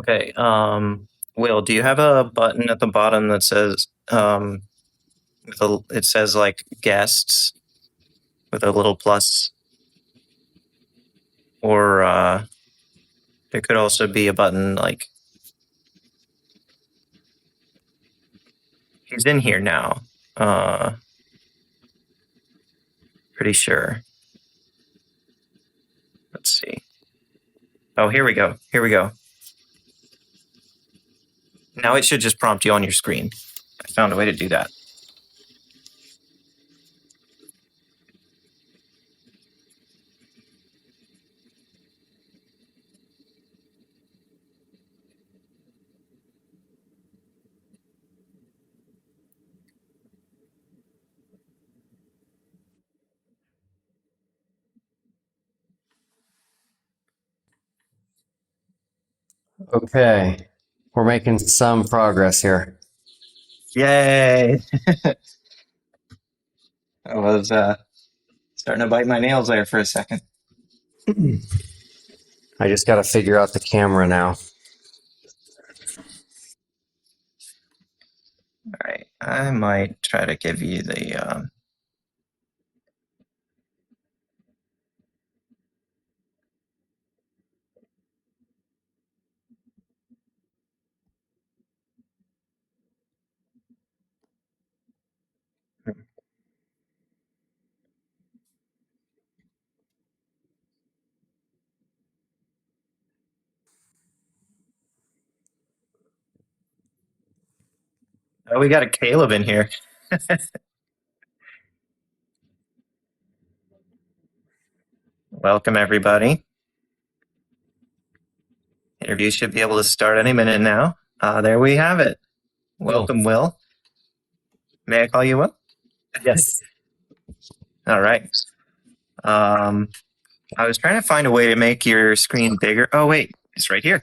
Okay. Will, do you have a button at the bottom that says it says like guests with a little plus, or it could also be a button like he's in here now. Pretty sure. Let's see. Oh, here we go. Here we go. Now it should just prompt you on your screen. I found a way to do that. Okay, we're making some progress here. Yay! I was starting to bite my nails there for a second. I just got to figure out the camera now. All right, I might try to give you the. Oh, we got a Caleb in here. Welcome, everybody. Interview should be able to start any minute now. There we have it. Welcome, Will. May I call you Will? Yes. All right. I was trying to find a way to make your screen bigger. Oh, wait, it's right here.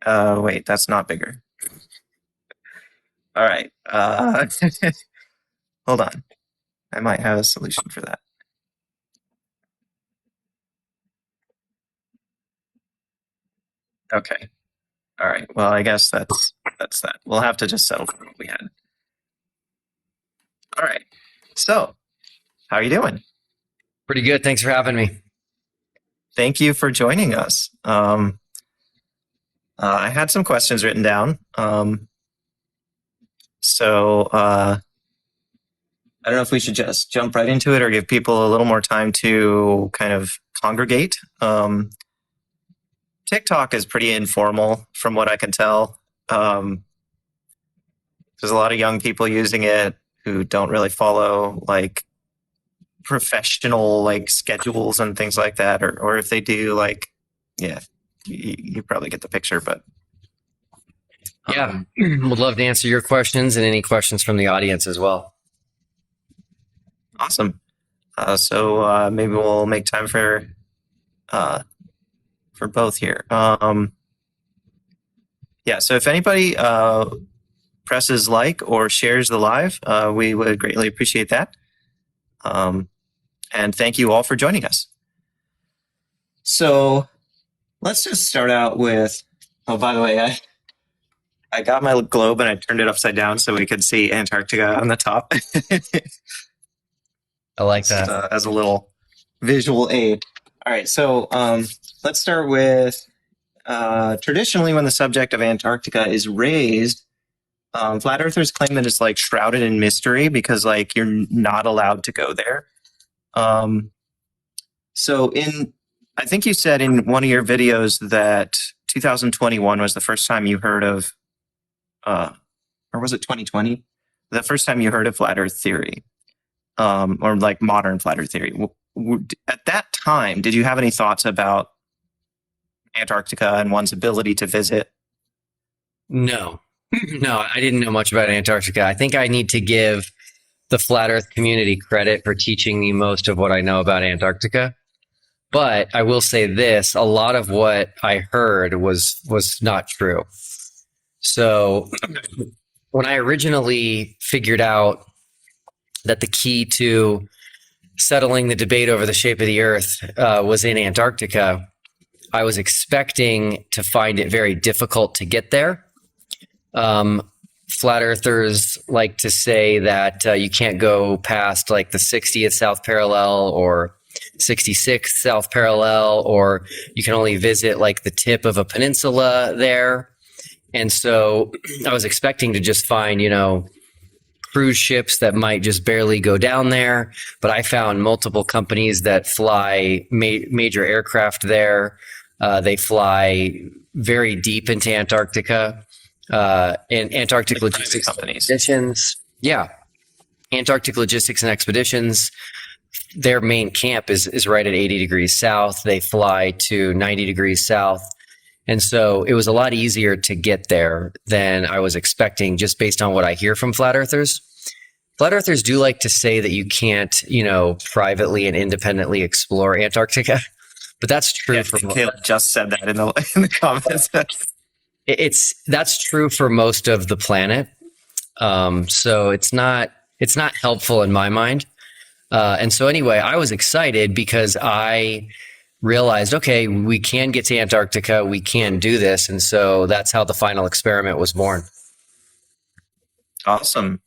Wait, that's not bigger. All right. Hold on. I might have a solution for that. Okay. All right. Well, I guess that's that. We'll have to just settle for what we had. All right. So, how are you doing? Pretty good. Thanks for having me. Thank you for joining us. I had some questions written down. So I don't know if we should just jump right into it or give people a little more time to kind of congregate. TikTok is pretty informal from what I can tell. There's a lot of young people using it who don't really follow like professional like schedules and things like that, or if they do, like, yeah, you probably get the picture. But Yeah, would love to answer your questions and any questions from the audience as well. Awesome. So maybe we'll make time for both here. Yeah. So if anybody presses like or shares the live, we would greatly appreciate that. And thank you all for joining us. So let's just start out with. Oh, by the way, I got my globe and I turned it upside down so we could see Antarctica on the top. I like that. As a little visual aid. All right, so let's start with traditionally when the subject of Antarctica is raised, flat earthers claim that it's like shrouded in mystery because like you're not allowed to go there. So I think you said in one of your videos that 2021 was the first time you heard of, or was it 2020? The first time you heard of flat earth theory, or like modern flat earth theory. At that time, did you have any thoughts about Antarctica and one's ability to visit? No, I didn't know much about Antarctica. I think I need to give the flat earth community credit for teaching me most of what I know about Antarctica. But I will say this, a lot of what I heard was not true. So when I originally figured out that the key to settling the debate over the shape of the Earth was in Antarctica, I was expecting to find it very difficult to get there. Flat earthers like to say that you can't go past like the 60th south parallel or 66th south parallel, or you can only visit like the tip of a peninsula there. And so I was expecting to just find, cruise ships that might just barely go down there. But I found multiple companies that fly major aircraft there. They fly very deep into Antarctica. And Antarctic Like Logistics companies. Expeditions. Yeah. Antarctic Logistics and Expeditions. Their main camp is right at 80 degrees south. They fly to 90 degrees south. And so it was a lot easier to get there than I was expecting, just based on what I hear from flat earthers. Flat earthers do like to say that you can't, privately and independently explore Antarctica, but that's true Yeah, for Caleb just said that in the comments. that's true for most of the planet. So it's not helpful in my mind. And so anyway, I was excited because I realized, okay, we can get to Antarctica, we can do this. And so that's how the final experiment was born. Awesome.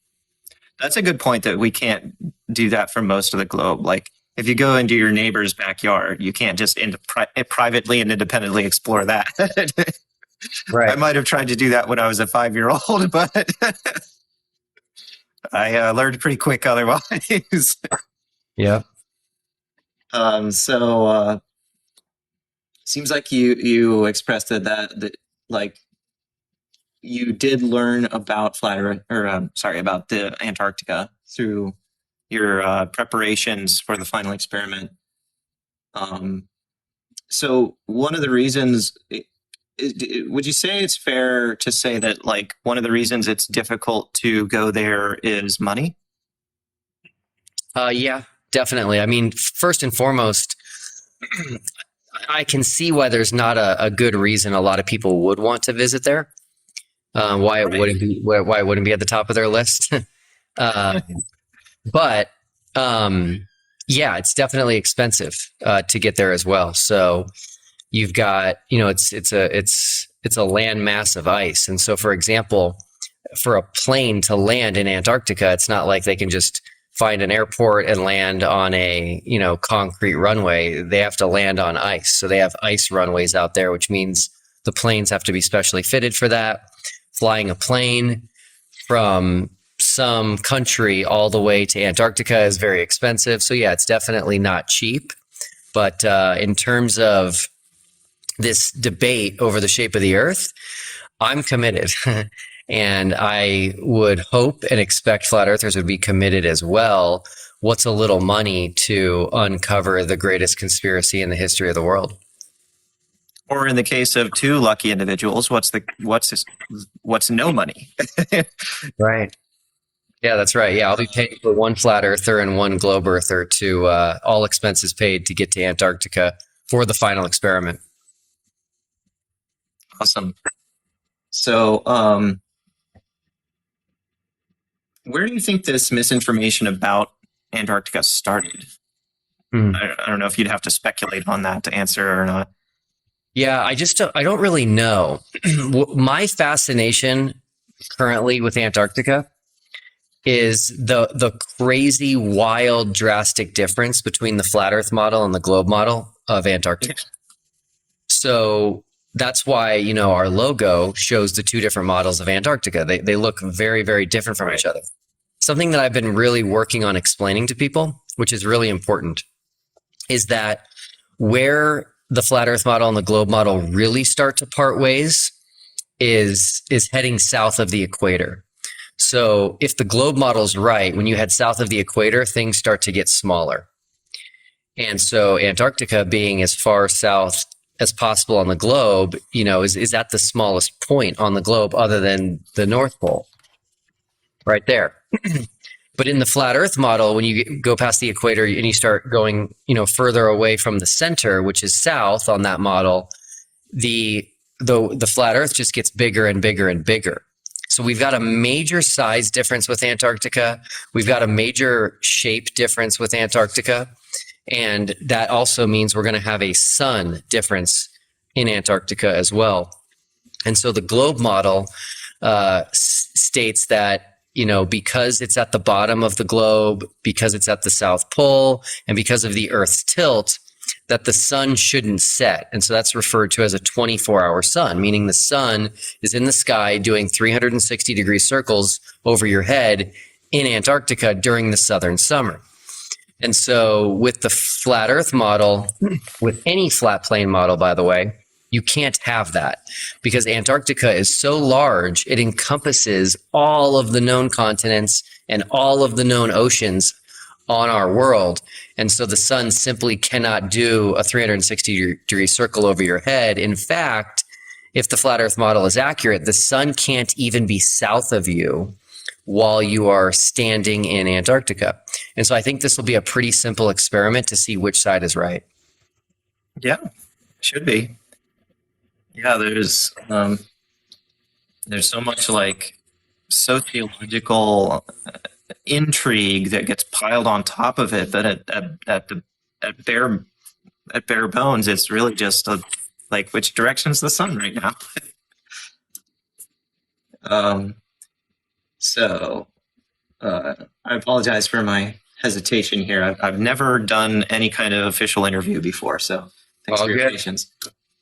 That's a good point, that we can't do that for most of the globe. Like if you go into your neighbor's backyard, you can't just privately and independently explore that. Right. I might have tried to do that when I was a 5-year-old, but I learned pretty quick otherwise. Yeah. So seems like you expressed that like you did learn about about the Antarctica through your preparations for the final experiment. So one of the reasons, would you say it's fair to say that like one of the reasons it's difficult to go there is money? Yeah, definitely. I mean, first and foremost, I can see why there's not a good reason a lot of people would want to visit there. Why it wouldn't be at the top of their list. But yeah, it's definitely expensive to get there as well. So you've got, it's a land mass of ice, and so for example, for a plane to land in Antarctica, it's not like they can just find an airport and land on a concrete runway. They have to land on ice. So they have ice runways out there, which means the planes have to be specially fitted for that. Flying a plane from some country all the way to Antarctica is very expensive. So yeah, it's definitely not cheap. But in terms of this debate over the shape of the Earth, I'm committed. And I would hope and expect flat earthers would be committed as well. What's a little money to uncover the greatest conspiracy in the history of the world? Or in the case of two lucky individuals, what's no money? Right. Yeah, that's right. Yeah, I'll be paying for one flat earther and one globe earther to all expenses paid to get to Antarctica for the final experiment. Awesome. So, where do you think this misinformation about Antarctica started? I don't know if you'd have to speculate on that to answer or not. Yeah, I don't really know. My fascination currently with Antarctica is the crazy, wild, drastic difference between the flat Earth model and the globe model of Antarctica. So that's why, our logo shows the two different models of Antarctica. They look very, very different from each other. Something that I've been really working on explaining to people, which is really important, is that where the flat Earth model and the globe model really start to part ways is heading south of the equator. So if the globe model's right, when you head south of the equator, things start to get smaller. And so Antarctica, being as far south as possible on the globe, is at the smallest point on the globe other than the North Pole. Right there. But in the flat Earth model, when you go past the equator and you start going, further away from the center, which is south on that model, the flat Earth just gets bigger and bigger and bigger. So we've got a major size difference with Antarctica. We've got a major shape difference with Antarctica. And that also means we're going to have a sun difference in Antarctica as well. And so the globe model states that, because it's at the bottom of the globe, because it's at the South Pole, and because of the Earth's tilt, that the sun shouldn't set. And so that's referred to as a 24-hour sun, meaning the sun is in the sky doing 360-degree circles over your head in Antarctica during the southern summer. And so with the flat Earth model, with any flat plane model, by the way, you can't have that because Antarctica is so large, it encompasses all of the known continents and all of the known oceans on our world. And so the sun simply cannot do a 360-degree circle over your head. In fact, if the flat Earth model is accurate, the sun can't even be south of you while you are standing in Antarctica. And so I think this will be a pretty simple experiment to see which side is right. Yeah, should be. Yeah, there's so much like sociological intrigue that gets piled on top of it that at bare bones, it's really just like which direction's the sun right now. So I apologize for my hesitation here. I've never done any kind of official interview before, so thanks for your patience.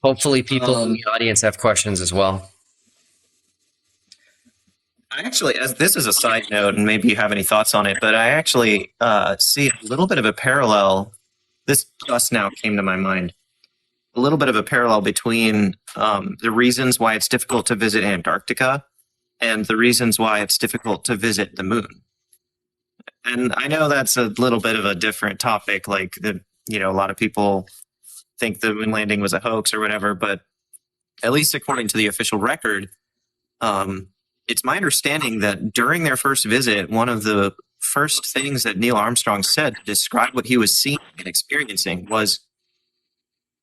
Hopefully people in the audience have questions as well. I actually, as this is a side note, and maybe you have any thoughts on it, but I actually see a little bit of a parallel. This just now came to my mind. A little bit of a parallel between the reasons why it's difficult to visit Antarctica and the reasons why it's difficult to visit the moon. And I know that's a little bit of a different topic. Like a lot of people think the moon landing was a hoax or whatever, but at least according to the official record, it's my understanding that during their first visit, one of the first things that Neil Armstrong said to describe what he was seeing and experiencing was,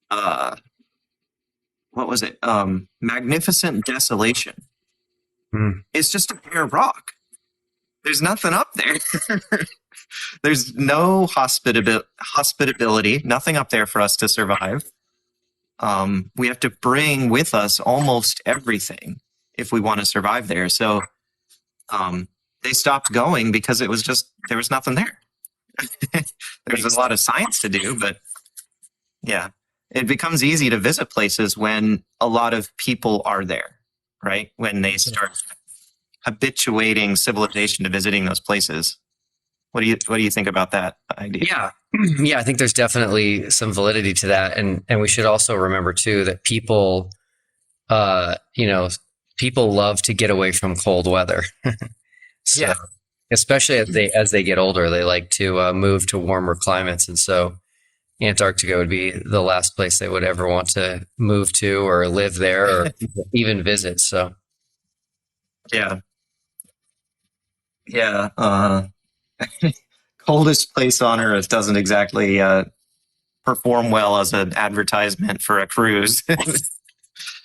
what was it? Magnificent desolation. It's just a bare rock. There's nothing up there. There's no hospitability, nothing up there for us to survive. We have to bring with us almost everything if we want to survive there. So they stopped going because there was nothing there. There's a lot of science to do, but yeah, it becomes easy to visit places when a lot of people are there, right? When they start habituating civilization to visiting those places. What do you think about that idea? Yeah, I think there's definitely some validity to that, and we should also remember too that people, people love to get away from cold weather. So, yeah, especially as they get older, they like to move to warmer climates, and so Antarctica would be the last place they would ever want to move to or live there or even visit. So, yeah. Coldest place on Earth doesn't exactly perform well as an advertisement for a cruise.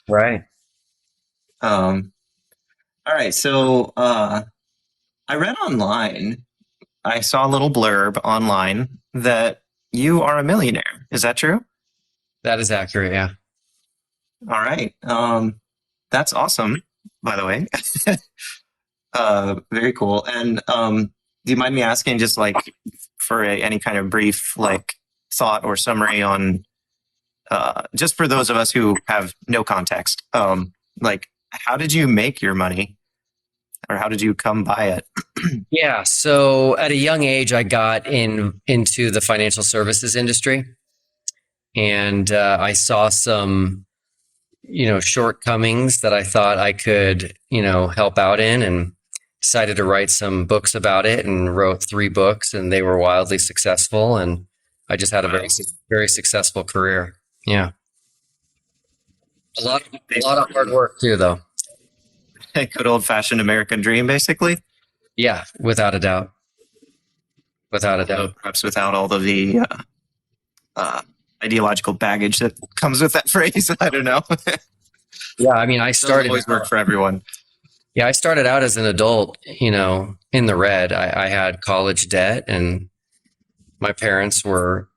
Right. All right. So I read online, I saw a little blurb online that you are a millionaire. Is that true? That is accurate. Yeah. All right. That's awesome, by the way. Very cool. And do you mind me asking, just like for any kind of brief like thought or summary on just for those of us who have no context, like how did you make your money or how did you come by it? Yeah, so at a young age, I got into the financial services industry, and I saw some shortcomings that I thought I could help out in, and decided to write some books about it, and wrote 3 books, and they were wildly successful, and I just had a very, very successful career. Yeah. A lot of hard work too, though. Good old-fashioned American dream, basically. Yeah, without a doubt. Without a doubt. Perhaps without all of the ideological baggage that comes with that phrase. I don't know. Yeah, I mean, I started. Always work for everyone. Yeah, I started out as an adult, in the red. I had college debt, and my parents were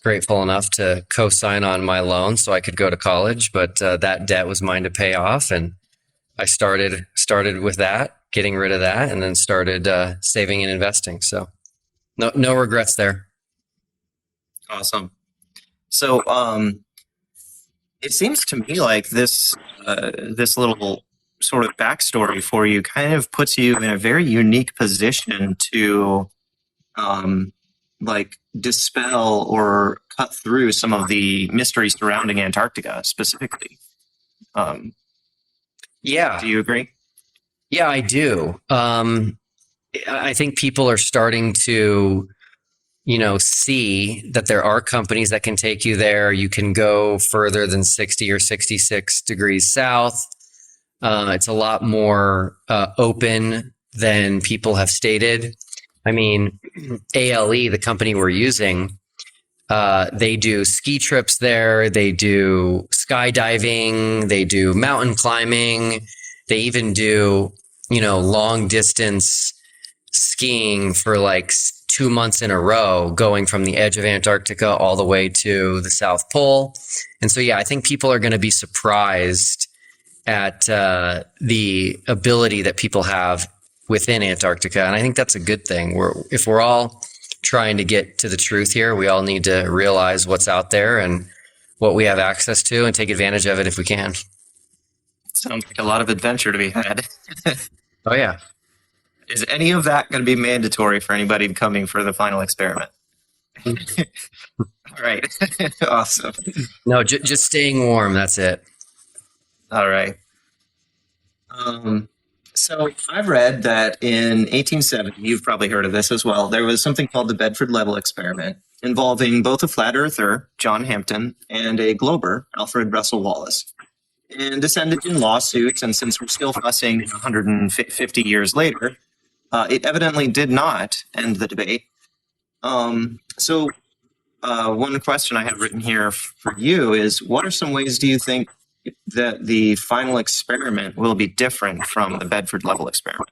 grateful enough to co-sign on my loan so I could go to college, but that debt was mine to pay off, and I started with that, getting rid of that, and then started saving and investing. So no regrets there. Awesome. So, it seems to me like this little sort of backstory for you kind of puts you in a very unique position to, like dispel or cut through some of the mystery surrounding Antarctica specifically. Yeah. Do you agree? Yeah, I do. I think people are starting to, see that there are companies that can take you there. You can go further than 60 or 66 degrees south. It's a lot more open than people have stated. I mean, ALE, the company we're using, they do ski trips there. They do skydiving. They do mountain climbing. They even do, long distance skiing for like 2 months in a row, going from the edge of Antarctica all the way to the South Pole. And so, yeah, I think people are going to be surprised at the ability that people have within Antarctica. And I think that's a good thing. If we're all trying to get to the truth here, we all need to realize what's out there and what we have access to and take advantage of it if we can. Sounds like a lot of adventure to be had. Oh, yeah. Is any of that going to be mandatory for anybody coming for the final experiment? All right. Awesome. No, just staying warm. That's it. All right. So I've read that in 1870, you've probably heard of this as well, there was something called the Bedford Level Experiment involving both a flat earther, John Hampton, and a glober, Alfred Russel Wallace. And this ended in lawsuits, and since we're still fussing 150 years later, it evidently did not end the debate. So one question I have written here for you is, what are some ways do you think that the final experiment will be different from the Bedford Level Experiment?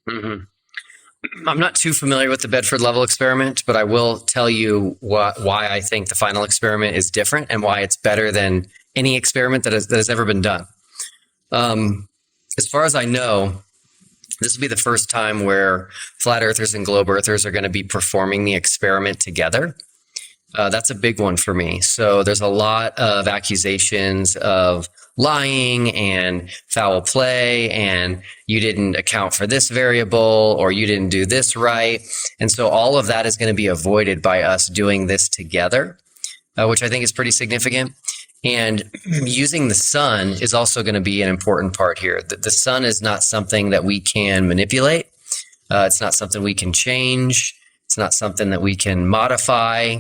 Mm-hmm. I'm not too familiar with the Bedford Level Experiment, but I will tell you why I think the final experiment is different and why it's better than any experiment that has ever been done. As far as I know, this will be the first time where flat earthers and globe earthers are going to be performing the experiment together. That's a big one for me. So there's a lot of accusations of lying and foul play, and you didn't account for this variable, or you didn't do this right. And so all of that is going to be avoided by us doing this together, which I think is pretty significant. And using the sun is also going to be an important part here. The sun is not something that we can manipulate. It's not something we can change. It's not something that we can modify.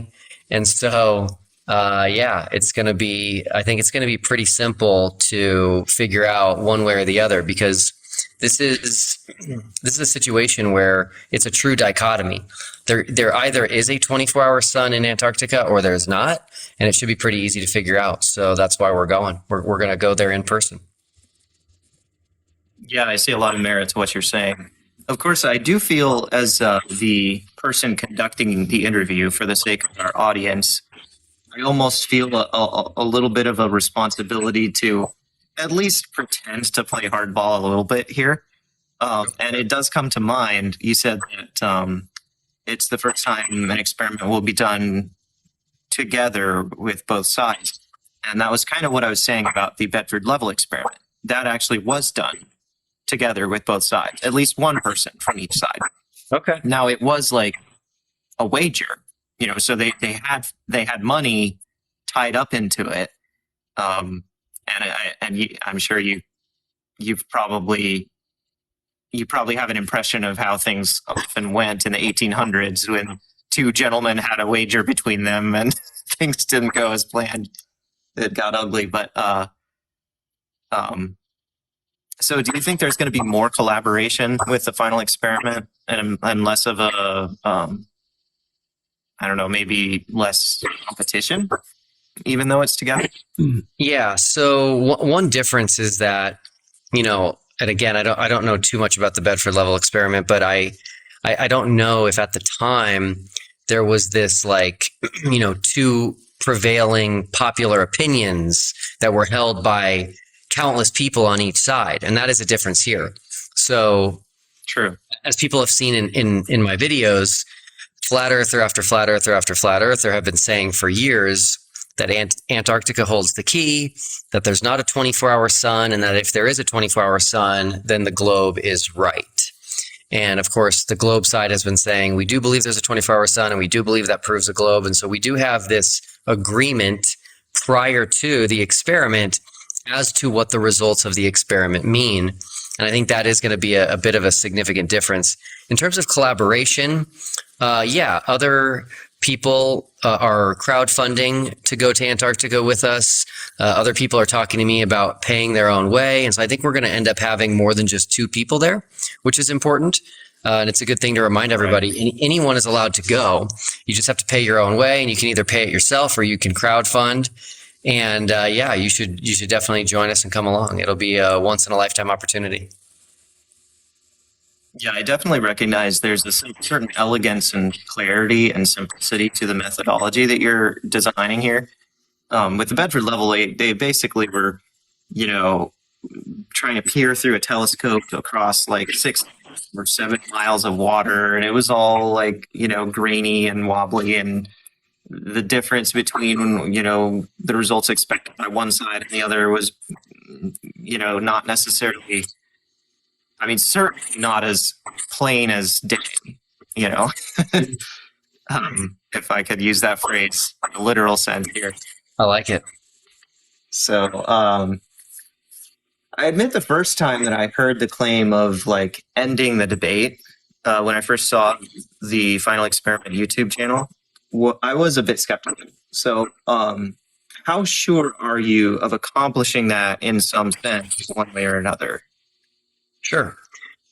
And so, it's going to be, I think it's going to be pretty simple to figure out one way or the other, because this is a situation where it's a true dichotomy. There either is a 24-hour sun in Antarctica or there's not, and it should be pretty easy to figure out. So that's why we're going. We're going to go there in person. Yeah, I see a lot of merit to what you're saying. Of course, I do feel as the person conducting the interview, for the sake of our audience, I almost feel a little bit of a responsibility to at least pretend to play hardball a little bit here. And it does come to mind, you said that it's the first time an experiment will be done together with both sides. And that was kind of what I was saying about the Bedford Level Experiment. That actually was done together with both sides, at least one person from each side. Okay. Now it was like a wager, so they had money tied up into it. I'm sure you probably have an impression of how things often went in the 1800s when two gentlemen had a wager between them and things didn't go as planned. It got ugly, but so do you think there's going to be more collaboration with the final experiment and less of a, I don't know, maybe less competition, even though it's together? Yeah. So one difference is that, and again, I don't know too much about the Bedford Level Experiment, but I don't know if at the time there was this like, two prevailing popular opinions that were held by countless people on each side. And that is a difference here. So True. as people have seen in my videos, flat earther after flat earther after flat earther have been saying for years that Antarctica holds the key, that there's not a 24-hour sun, and that if there is a 24-hour sun, then the globe is right. And of course, the globe side has been saying, we do believe there's a 24-hour sun, and we do believe that proves a globe. And so we do have this agreement prior to the experiment as to what the results of the experiment mean. And I think that is going to be a bit of a significant difference. In terms of collaboration, other people are crowdfunding to go to Antarctica with us. Other people are talking to me about paying their own way. And so I think we're going to end up having more than just 2 people there, which is important. And it's a good thing to remind everybody. Anyone is allowed to go. You just have to pay your own way, and you can either pay it yourself or you can crowdfund. And you should definitely join us and come along. It'll be a once in a lifetime opportunity. Yeah, I definitely recognize there's a certain elegance and clarity and simplicity to the methodology that you're designing here. With the Bedford Level 8, they basically were, trying to peer through a telescope across like 6 or 7 miles of water, and it was all like, grainy and wobbly, and the difference between, the results expected by one side and the other was, not necessarily, certainly not as plain as day, if I could use that phrase in a literal sense here. I like it. So, I admit the first time that I heard the claim of like ending the debate, when I first saw the Final Experiment YouTube channel, I was a bit skeptical. So, how sure are you of accomplishing that in some sense, one way or another? Sure.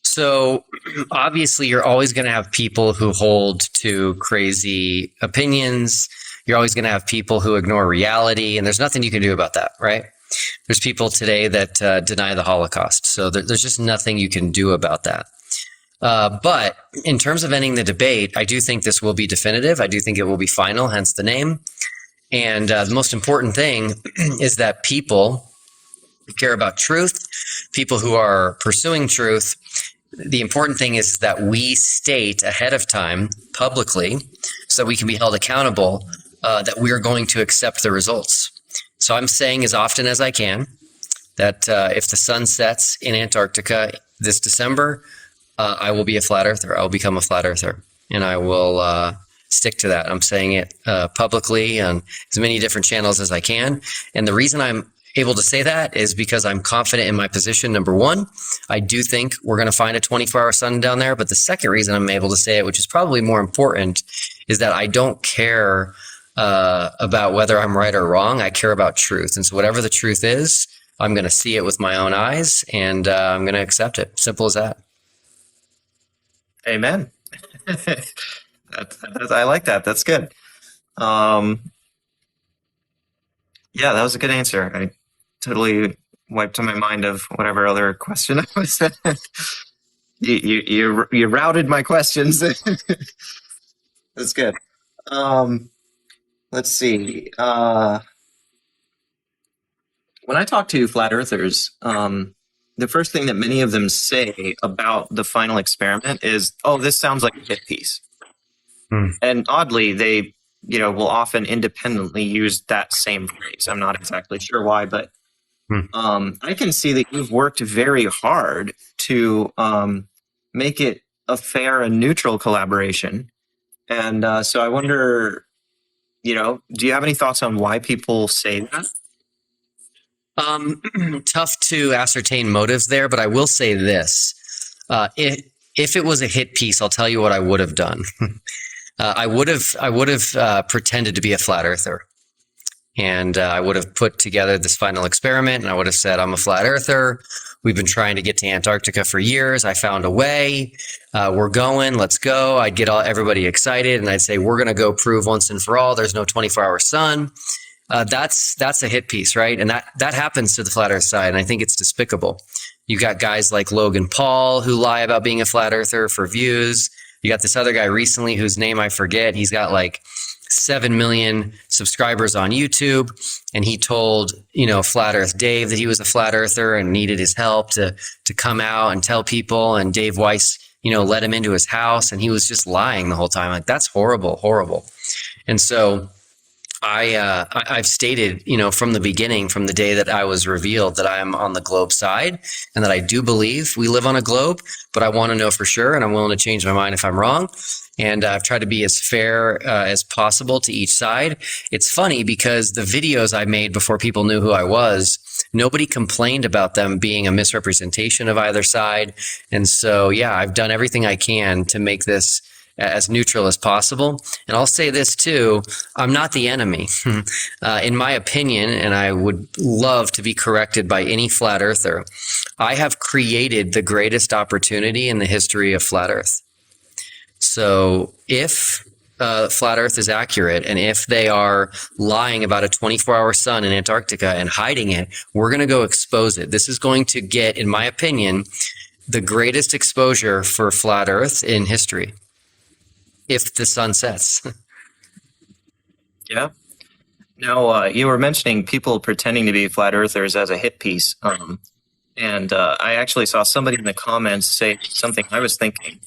So obviously, you're always going to have people who hold to crazy opinions. You're always going to have people who ignore reality, and there's nothing you can do about that, right? There's people today that deny the Holocaust. So there's just nothing you can do about that. But in terms of ending the debate, I do think this will be definitive. I do think it will be final, hence the name. And the most important thing is that people who care about truth, people who are pursuing truth, the important thing is that we state ahead of time publicly so that we can be held accountable that we're going to accept the results. So I'm saying as often as I can that if the sun sets in Antarctica this December, I will be a flat earther. I will become a flat earther, and I will stick to that. I'm saying it publicly on as many different channels as I can. And the reason I'm able to say that is because I'm confident in my position. Number one, I do think we're going to find a 24-hour sun down there. But the second reason I'm able to say it, which is probably more important, is that I don't care about whether I'm right or wrong. I care about truth. And so whatever the truth is, I'm going to see it with my own eyes, and I'm going to accept it. Simple as that. Amen. I like that. That's good. Yeah, that was a good answer. I totally wiped on my mind of whatever other question I was. You routed my questions. That's good. Let's see. When I talk to flat earthers, the first thing that many of them say about the final experiment is, "Oh, this sounds like a hit piece." And oddly, they will often independently use that same phrase. I'm not exactly sure why, but I can see that you've worked very hard to make it a fair and neutral collaboration. And so I wonder, do you have any thoughts on why people say that? Tough to ascertain motives there, but I will say this. If it was a hit piece, I'll tell you what I would have done. I would have pretended to be a flat earther, and I would have put together this final experiment, and I would have said, "I'm a flat earther. We've been trying to get to Antarctica for years. I found a way. We're going. Let's go." I'd get everybody excited, and I'd say, "We're going to go prove once and for all there's no 24-hour sun." That's a hit piece, right? And that happens to the flat earth side, and I think it's despicable. You got guys like Logan Paul who lie about being a flat earther for views. You got this other guy recently whose name I forget. He's got like 7 million subscribers on YouTube. And he told, Flat Earth Dave that he was a flat earther and needed his help to come out and tell people. And Dave Weiss, let him into his house, and he was just lying the whole time. Like, that's horrible, horrible. And so I've stated, from the beginning, from the day that I was revealed, that I am on the globe side and that I do believe we live on a globe, but I want to know for sure, and I'm willing to change my mind if I'm wrong. And I've tried to be as fair as possible to each side. It's funny because the videos I made before people knew who I was, nobody complained about them being a misrepresentation of either side. And so, yeah, I've done everything I can to make this as neutral as possible. And I'll say this too, I'm not the enemy. In my opinion, and I would love to be corrected by any flat earther, I have created the greatest opportunity in the history of flat earth. So if flat earth is accurate, and if they are lying about a 24-hour sun in Antarctica and hiding it, we're going to go expose it. This is going to get, in my opinion, the greatest exposure for flat earth in history. If the sun sets. Yeah. Now, you were mentioning people pretending to be flat earthers as a hit piece. And I actually saw somebody in the comments say something I was thinking.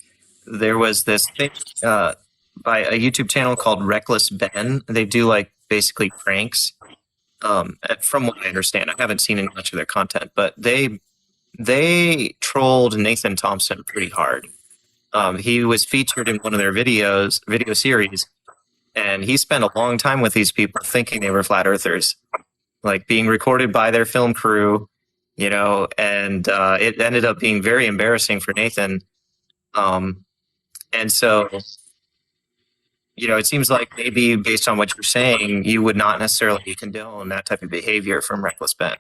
There was this thing by a YouTube channel called Reckless Ben. They do like basically pranks. From what I understand, I haven't seen much of their content, but they trolled Nathan Thompson pretty hard. He was featured in one of their video series, and he spent a long time with these people thinking they were flat earthers, like being recorded by their film crew, and it ended up being very embarrassing for Nathan. And so, it seems like maybe based on what you're saying, you would not necessarily condone that type of behavior from Reckless Ben.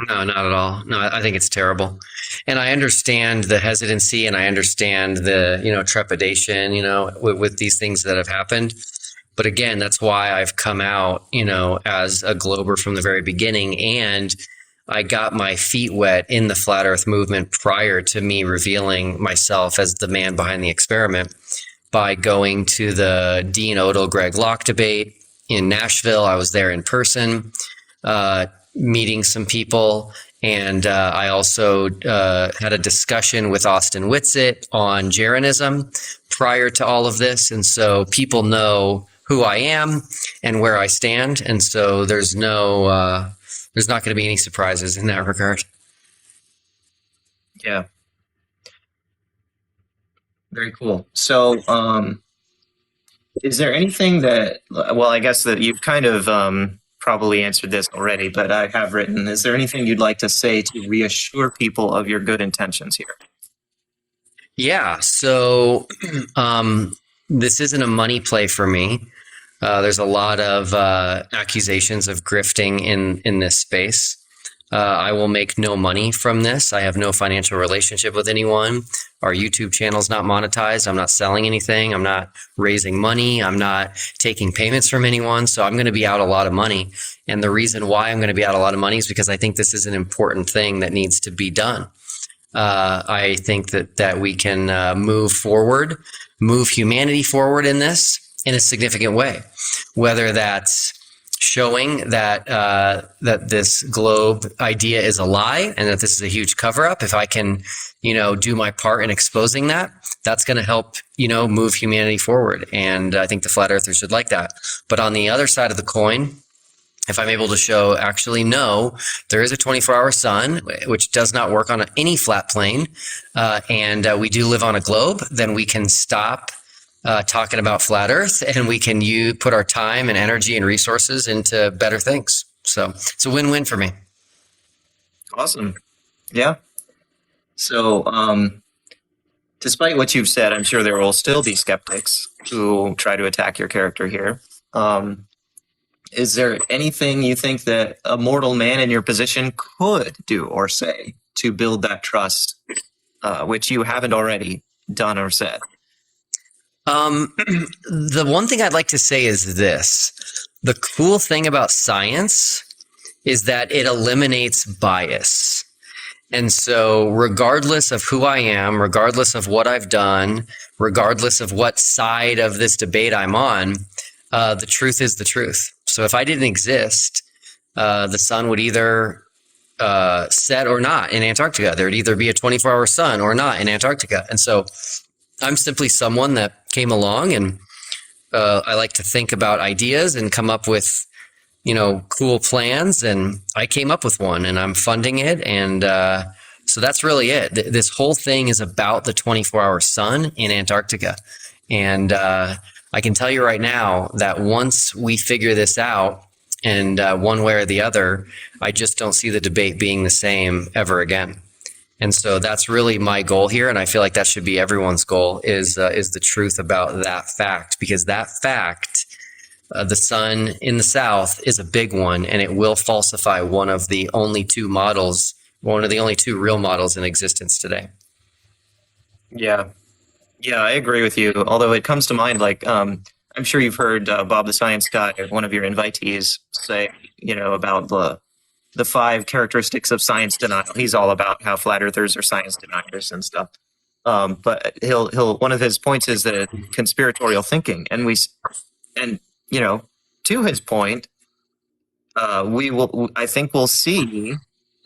No, not at all. No, I think it's terrible. And I understand the hesitancy, and I understand the, trepidation, with these things that have happened. But again, that's why I've come out, as a glober from the very beginning. And I got my feet wet in the flat earth movement prior to me revealing myself as the man behind the experiment by going to the Dean Odell Greg Locke debate in Nashville. I was there in person, meeting some people. And I also had a discussion with Austin Whitsitt on Jeranism prior to all of this. And so people know who I am and where I stand. And so there's not going to be any surprises in that regard. Yeah. Very cool. So is there anything that, I guess that you've kind of probably answered this already, but I have written, is there anything you'd like to say to reassure people of your good intentions here? Yeah. So this isn't a money play for me. There's a lot of accusations of grifting in this space. I will make no money from this. I have no financial relationship with anyone. Our YouTube channel's not monetized. I'm not selling anything. I'm not raising money. I'm not taking payments from anyone. So I'm going to be out a lot of money. And the reason why I'm going to be out a lot of money is because I think this is an important thing that needs to be done. I think that we can move humanity forward in this in a significant way, whether that's showing that that this globe idea is a lie and that this is a huge cover up. If I can, do my part in exposing that, that's going to help, move humanity forward. And I think the flat earthers should like that. But on the other side of the coin, if I'm able to show actually, no, there is a 24-hour sun, which does not work on any flat plane, and we do live on a globe, then we can stop talking about flat earth, and we can put our time and energy and resources into better things. So it's a win-win for me. Awesome. Yeah. So despite what you've said, I'm sure there will still be skeptics who try to attack your character here. Is there anything you think that a mortal man in your position could do or say to build that trust, which you haven't already done or said? The one thing I'd like to say is this. The cool thing about science is that it eliminates bias. And so, regardless of who I am, regardless of what I've done, regardless of what side of this debate I'm on, the truth is the truth. So, if I didn't exist, the sun would either set or not in Antarctica. There would either be a 24-hour sun or not in Antarctica. And so, I'm simply someone that came along, and I like to think about ideas and come up with cool plans, and I came up with one, and I'm funding it, and so that's really it. This whole thing is about the 24-hour sun in Antarctica, and I can tell you right now that once we figure this out, and one way or the other, I just don't see the debate being the same ever again. And so that's really my goal here, and I feel like that should be everyone's goal: is the truth about that fact, because that fact. The sun in the south is a big one, and it will falsify one of the only two real models in existence today. Yeah. Yeah, I agree with you. Although it comes to mind, like, I'm sure you've heard Bob the Science Guy, one of your invitees, say, about the 5 characteristics of science denial. He's all about how flat earthers are science deniers and stuff. But he'll one of his points is that conspiratorial thinking, and to his point, I think we'll see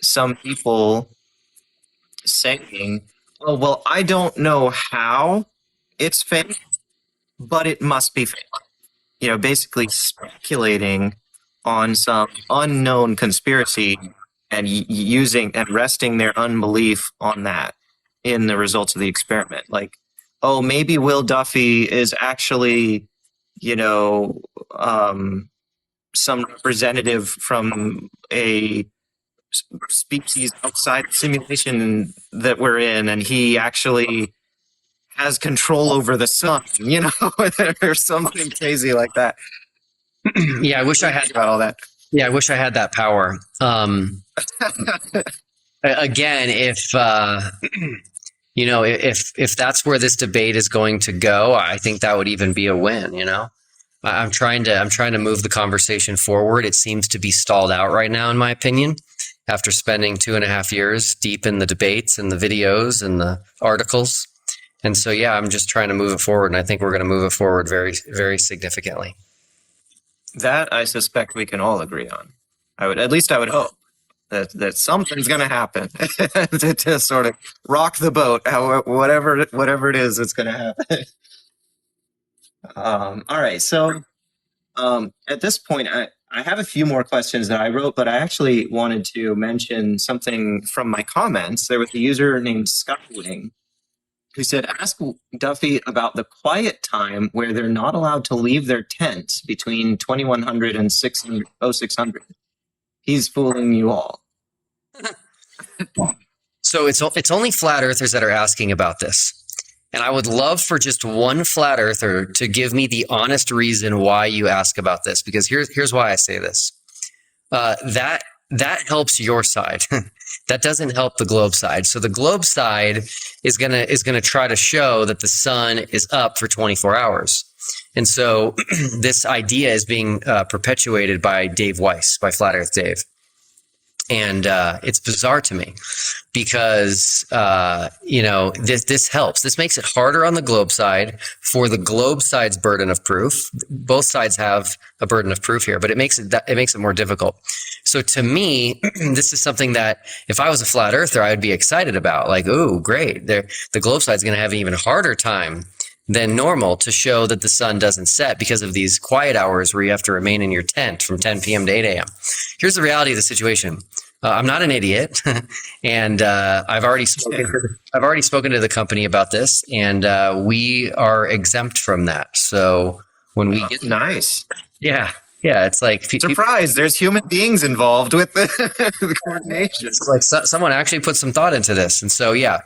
some people saying, "Oh, well, I don't know how it's fake, but it must be fake." Basically speculating on some unknown conspiracy and using and resting their unbelief on that in the results of the experiment. Like, oh, maybe Will Duffy is actually some representative from a species outside the simulation that we're in, and he actually has control over the sun, or something crazy like that. Yeah, I wish I had about all that. Yeah, I wish I had that power. Again, if that's where this debate is going to go, I think that would even be a win. I'm trying to move the conversation forward. It seems to be stalled out right now, in my opinion, after spending 2.5 years deep in the debates and the videos and the articles. And so, yeah, I'm just trying to move it forward, and I think we're going to move it forward very, very significantly. That I suspect we can all agree on. I would hope that something's going to happen to sort of rock the boat. Whatever it is, it's going to happen. All right. So at this point, I have a few more questions that I wrote, but I actually wanted to mention something from my comments. There was a user named Skywing who said, "Ask Duffy about the quiet time where they're not allowed to leave their tents between 2100 and 0600. He's fooling you all." So it's only flat earthers that are asking about this. And I would love for just one flat earther to give me the honest reason why you ask about this, because here's why I say this. That helps your side. That doesn't help the globe side. So the globe side is gonna try to show that the sun is up for 24 hours. And so this idea is being perpetuated by Dave Weiss, by Flat Earth Dave. And it's bizarre to me because this helps. This makes it harder on the globe side for the globe side's burden of proof. Both sides have a burden of proof here, but it makes it more difficult. So to me, this is something that if I was a flat earther, I would be excited about. Like, oh, great! The globe side's going to have an even harder time than normal to show that the sun doesn't set because of these quiet hours where you have to remain in your tent from 10 p.m. to 8 a.m. Here's the reality of the situation. I'm not an idiot, and I've already spoken to the company about this, and we are exempt from that. So when we get nice, yeah, it's like surprise. There's human beings involved with the coordination. It's like someone actually put some thought into this, and so yeah.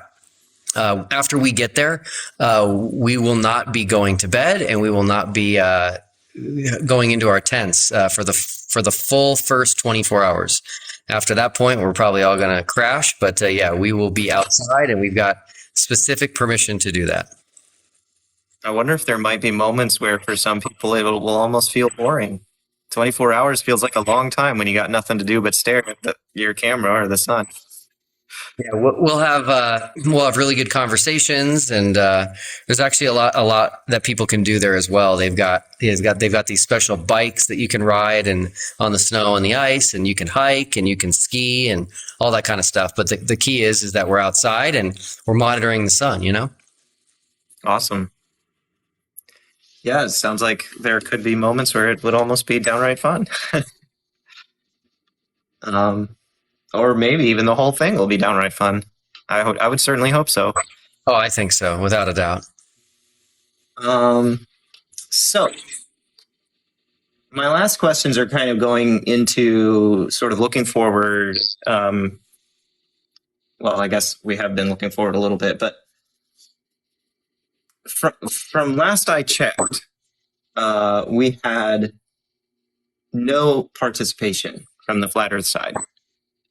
After we get there, we will not be going to bed, and we will not be going into our tents for the full first 24 hours. After that point, we're probably all going to crash, but yeah, we will be outside, and we've got specific permission to do that. I wonder if there might be moments where for some people it will almost feel boring. 24 hours feels like a long time when you got nothing to do but stare at your camera or the sun. Yeah, we'll have really good conversations, and there's actually a lot that people can do there as well. They've got these special bikes that you can ride and on the snow and the ice, and you can hike and you can ski and all that kind of stuff. But the key is that we're outside and we're monitoring the sun. You know. Awesome. Yeah, it sounds like there could be moments where it would almost be downright fun. um, or maybe even the whole thing will be downright fun. I would certainly hope so. Oh, I think so, without a doubt. So my last questions are kind of going into sort of looking forward. Well, I guess we have been looking forward a little bit, but from last I checked, we had no participation from the flat Earth side.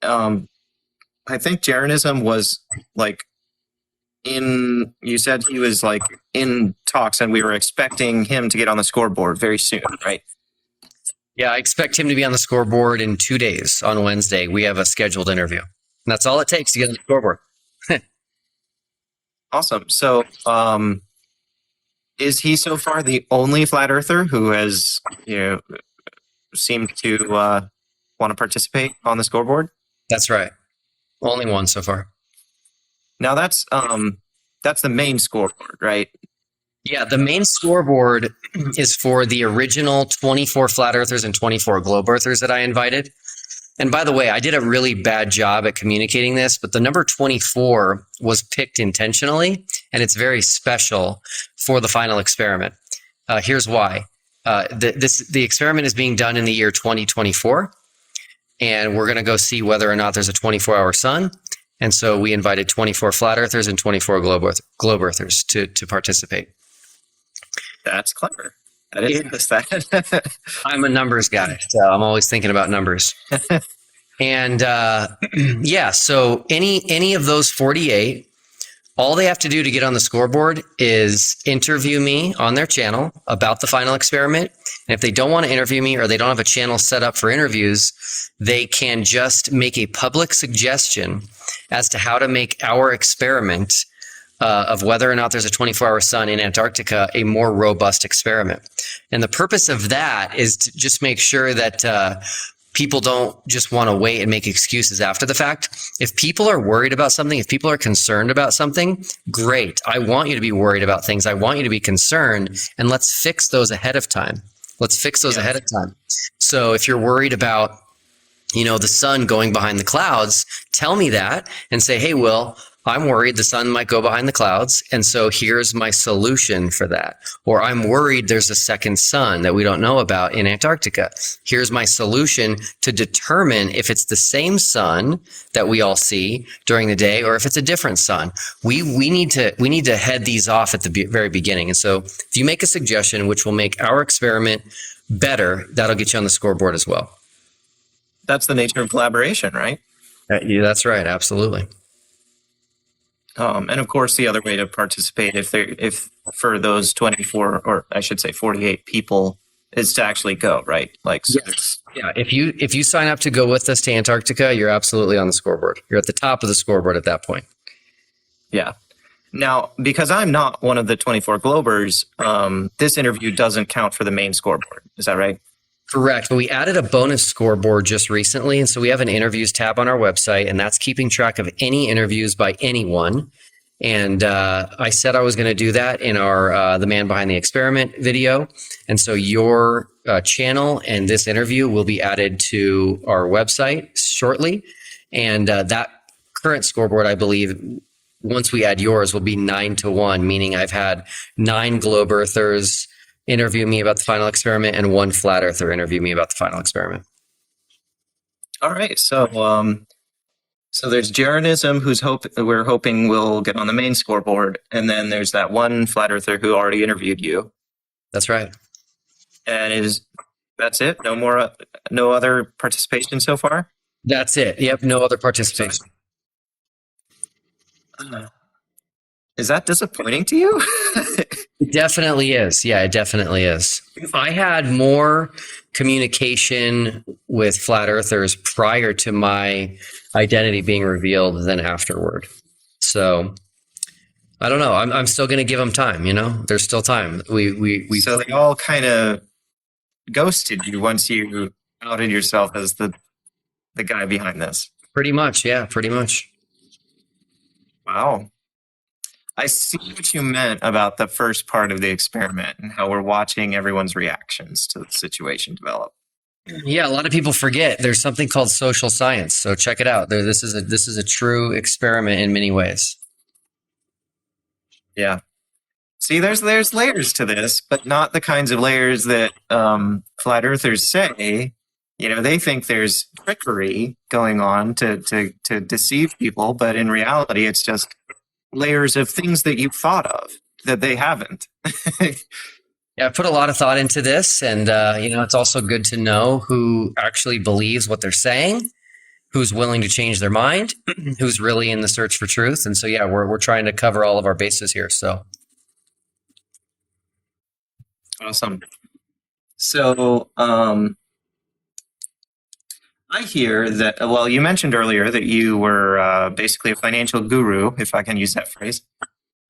I think Jeranism was like you said he was like in talks, and we were expecting him to get on the scoreboard very soon, right? Yeah, I expect him to be on the scoreboard in 2 days. On Wednesday, we have a scheduled interview. And that's all it takes to get on the scoreboard. Awesome. So, is he so far the only flat earther who has, seemed to want to participate on the scoreboard? That's right. Only one so far. Now that's the main scoreboard, right? Yeah, the main scoreboard is for the original 24 flat earthers and 24 globe earthers that I invited. And by the way, I did a really bad job at communicating this, but the number 24 was picked intentionally, and it's very special for the final experiment. Here's why. The experiment is being done in the year 2024, and we're going to go see whether or not there's a 24-hour sun. And so we invited 24 flat earthers and 24 globe earthers to participate. That's clever. That is that. I'm a numbers guy, so I'm always thinking about numbers. And yeah, so any of those 48, all they have to do to get on the scoreboard is interview me on their channel about the final experiment. And if they don't want to interview me, or they don't have a channel set up for interviews, they can just make a public suggestion as to how to make our experiment of whether or not there's a 24-hour sun in Antarctica a more robust experiment. And the purpose of that is to just make sure that people don't just want to wait and make excuses after the fact. If people are worried about something, if people are concerned about something, great. I want you to be worried about things. I want you to be concerned, and let's fix those ahead of time. Let's fix those ahead of time. So if you're worried about, the sun going behind the clouds, tell me that and say, hey, Will, I'm worried the sun might go behind the clouds, and so here's my solution for that. Or I'm worried there's a second sun that we don't know about in Antarctica. Here's my solution to determine if it's the same sun that we all see during the day, or if it's a different sun. We need to head these off at the very beginning. And so if you make a suggestion which will make our experiment better, that'll get you on the scoreboard as well. That's the nature of collaboration, right? Yeah, that's right. Absolutely. And of course, the other way to participate, if for those 24, or I should say 48 people, is to actually go, right? Like, so yes. Yeah. If you sign up to go with us to Antarctica, you're absolutely on the scoreboard. You're at the top of the scoreboard at that point. Yeah. Now, because I'm not one of the 24 Globers, this interview doesn't count for the main scoreboard. Is that right? Correct. But we added a bonus scoreboard just recently. And so we have an interviews tab on our website, and that's keeping track of any interviews by anyone. And I said I was going to do that in our The Man Behind the Experiment video. And so your channel and this interview will be added to our website shortly. And that current scoreboard, I believe, once we add yours, will be 9-1, meaning I've had 9 globe earthers interview me about the final experiment and 1 flat earther interview me about the final experiment. All right. So so there's Jeranism, we're hoping will get on the main scoreboard, and then there's that 1 flat earther who already interviewed you. That's right. And that's it? No other participation so far? That's it. Yep. No other participation. Is that disappointing to you? It definitely is. Yeah, it definitely is. I had more communication with flat earthers prior to my identity being revealed than afterward. So I don't know. I'm still going to give them time. There's still time. We So they all kind of ghosted you once you outed yourself as the guy behind this. pretty much, yeah, pretty much. Wow. I see what you meant about the first part of the experiment and how we're watching everyone's reactions to the situation develop. Yeah, a lot of people forget there's something called social science. So check it out. This is a true experiment in many ways. Yeah. See, there's layers to this, but not the kinds of layers that flat earthers say. They think there's trickery going on to deceive people, but in reality, it's just layers of things that you've thought of that they haven't. Yeah, I put a lot of thought into this, and it's also good to know who actually believes what they're saying, who's willing to change their mind, who's really in the search for truth. And so, yeah, we're trying to cover all of our bases here. So Awesome. So I hear that, well, you mentioned earlier that you were basically a financial guru, if I can use that phrase.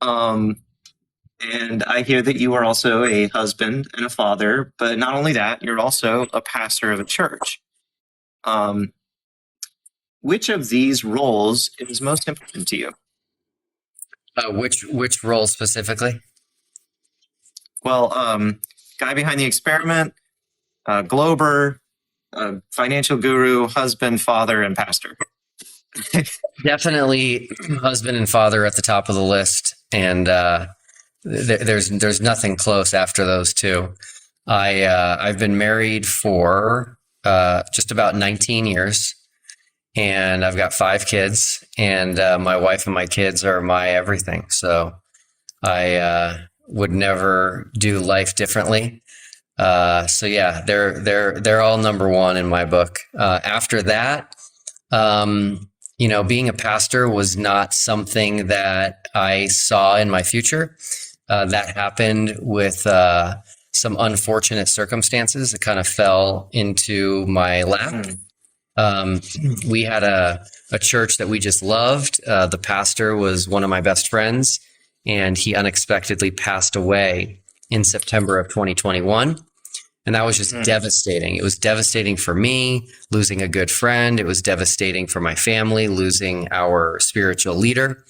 And I hear that you are also a husband and a father, but not only that, you're also a pastor of a church. Which of these roles is most important to you? which role specifically? Well, guy behind the experiment, Glober, financial guru, husband, father, and pastor. Definitely husband and father at the top of the list. And there's nothing close after those two. I've been married for just about 19 years, and I've got 5 kids, and my wife and my kids are my everything. So I would never do life differently. So yeah, they're all number one in my book. After that, being a pastor was not something that I saw in my future. That happened with some unfortunate circumstances. It kind of fell into my lap. We had a church that we just loved. The pastor was one of my best friends, and he unexpectedly passed away in September of 2021. And that was just devastating. It was devastating for me, losing a good friend. It was devastating for my family, losing our spiritual leader.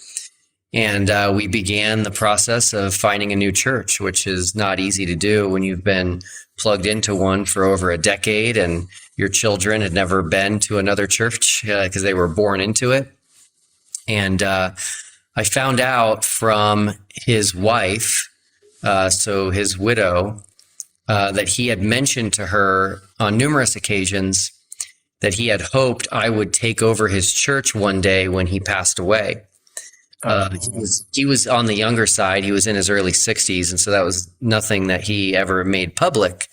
And we began the process of finding a new church, which is not easy to do when you've been plugged into one for over a decade and your children had never been to another church because they were born into it. And I found out from his wife, so his widow, that he had mentioned to her on numerous occasions that he had hoped I would take over his church one day when he passed away. He was on the younger side. He was in his early 60s. And so that was nothing that he ever made public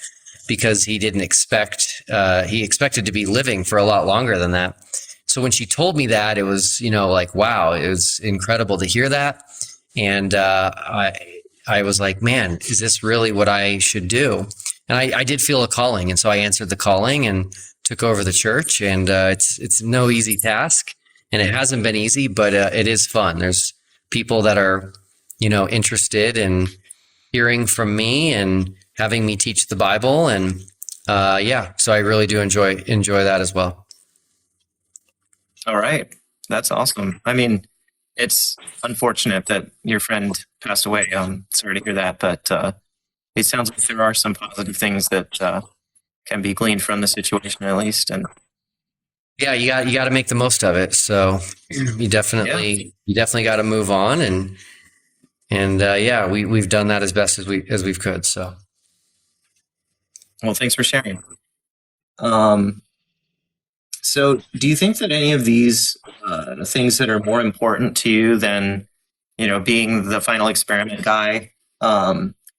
because he didn't expect, he expected to be living for a lot longer than that. So when she told me that, it was, like, wow, it was incredible to hear that. And I was like, man, is this really what I should do? And I did feel a calling. And so I answered the calling and took over the church. And it's no easy task. And it hasn't been easy, but it is fun. There's people that are, interested in hearing from me and having me teach the Bible. And so I really do enjoy that as well. All right. That's awesome. I mean, it's unfortunate that your friend passed away. Sorry to hear that, but it sounds like there are some positive things that can be gleaned from the situation at least. And yeah, you got to make the most of it. So you definitely got to move on, and we've done that as best as we've could. So, well, thanks for sharing. So do you think that any of these things that are more important to you than, being the final experiment guy,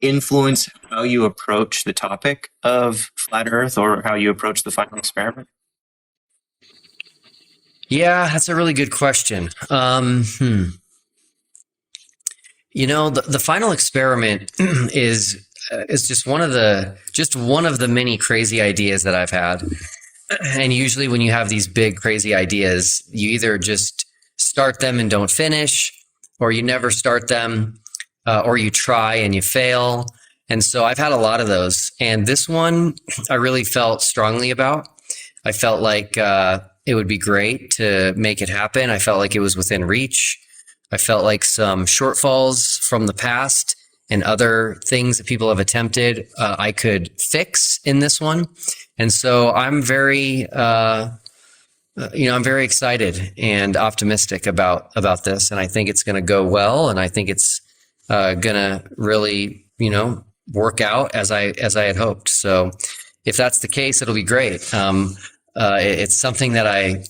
influence how you approach the topic of flat Earth or how you approach the final experiment? Yeah, that's a really good question. The final experiment is is just one of the many crazy ideas that I've had. And usually when you have these big crazy ideas, you either just start them and don't finish, or you never start them, or you try and you fail. And so I've had a lot of those. And this one I really felt strongly about. I felt like it would be great to make it happen. I felt like it was within reach. I felt like some shortfalls from the past and other things that people have attempted, I could fix in this one. And so I'm very, I'm very excited and optimistic about this. And I think it's going to go well. And I think it's going to really, work out as I had hoped. So if that's the case, it'll be great. It's something that I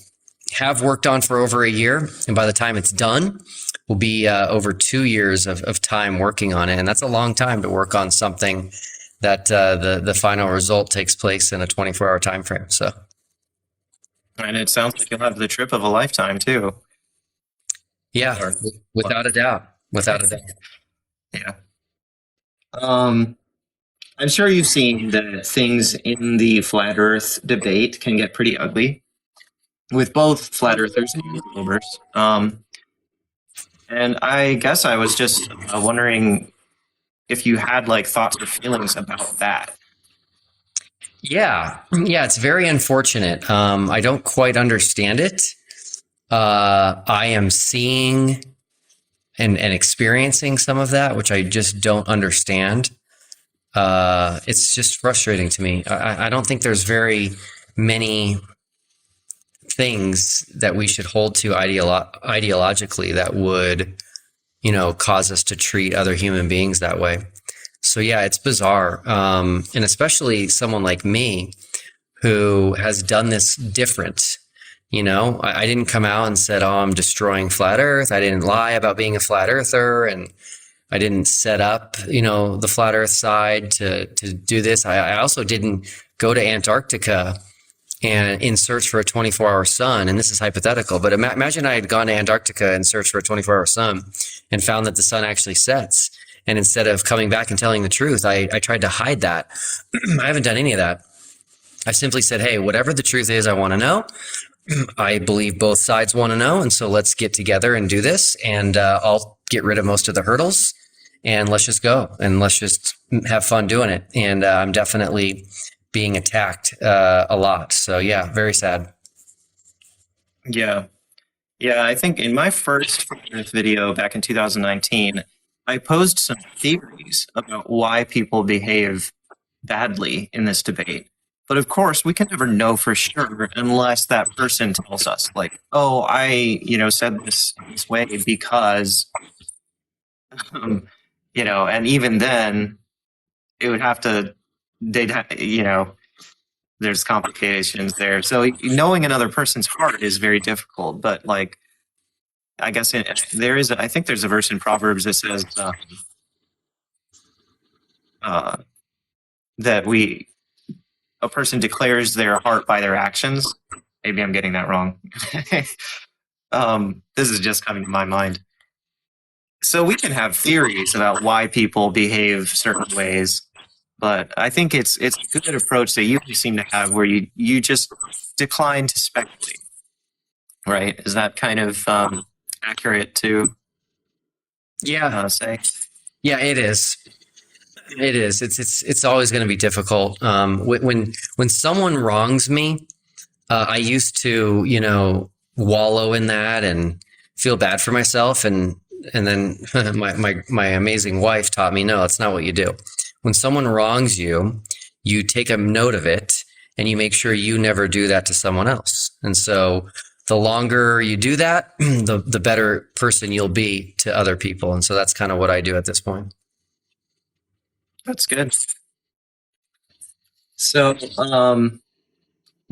have worked on for over a year. And by the time it's done, will be over 2 years of time working on it. And that's a long time to work on something that the final result takes place in a 24-hour time frame. So, And it sounds like you'll have the trip of a lifetime too. yeah, Or- without a doubt. Without a doubt. Yeah. I'm sure you've seen that things in the flat Earth debate can get pretty ugly with both flat earthers and movers. And I guess I was just wondering if you had like thoughts or feelings about that. Yeah, it's very unfortunate. I don't quite understand it. I am seeing and experiencing some of that, which I just don't understand. It's just frustrating to me. I don't think there's very many things that we should hold to ideologically that would, cause us to treat other human beings that way. So yeah, it's bizarre. And especially someone like me who has done this different. I didn't come out and said, oh, I'm destroying flat Earth. I didn't lie about being a flat earther, and I didn't set up, the flat Earth side to do this. I also didn't go to Antarctica and in search for a 24-hour sun. And this is hypothetical, but imagine I had gone to Antarctica in search for a 24-hour sun and found that the sun actually sets. And instead of coming back and telling the truth, I tried to hide that. I haven't done any of that. I simply said, hey, whatever the truth is, I want to know. I believe both sides want to know. And so let's get together and do this. And I'll get rid of most of the hurdles. And let's just go. And let's just have fun doing it. And I'm definitely being attacked a lot. So yeah, very sad. Yeah. Yeah, I think in my first video back in 2019, I posed some theories about why people behave badly in this debate. But of course, we can never know for sure unless that person tells us, like, oh, I, said this way because, and even then, it would have to, there's complications there. So knowing another person's heart is very difficult. But like, I guess I think there's a verse in Proverbs that says that a person declares their heart by their actions. Maybe I'm getting that wrong. This is just coming to my mind. So we can have theories about why people behave certain ways, but I think it's a good approach that you seem to have, where you just decline to speculate. Right? Is that kind of accurate to say? Yeah, it is. It is. It's always going to be difficult. When someone wrongs me, I used to, wallow in that and feel bad for myself. And then my amazing wife taught me, no, that's not what you do. When someone wrongs you, you take a note of it and you make sure you never do that to someone else. And so the longer you do that, the better person you'll be to other people. And so that's kind of what I do at this point. That's good. So,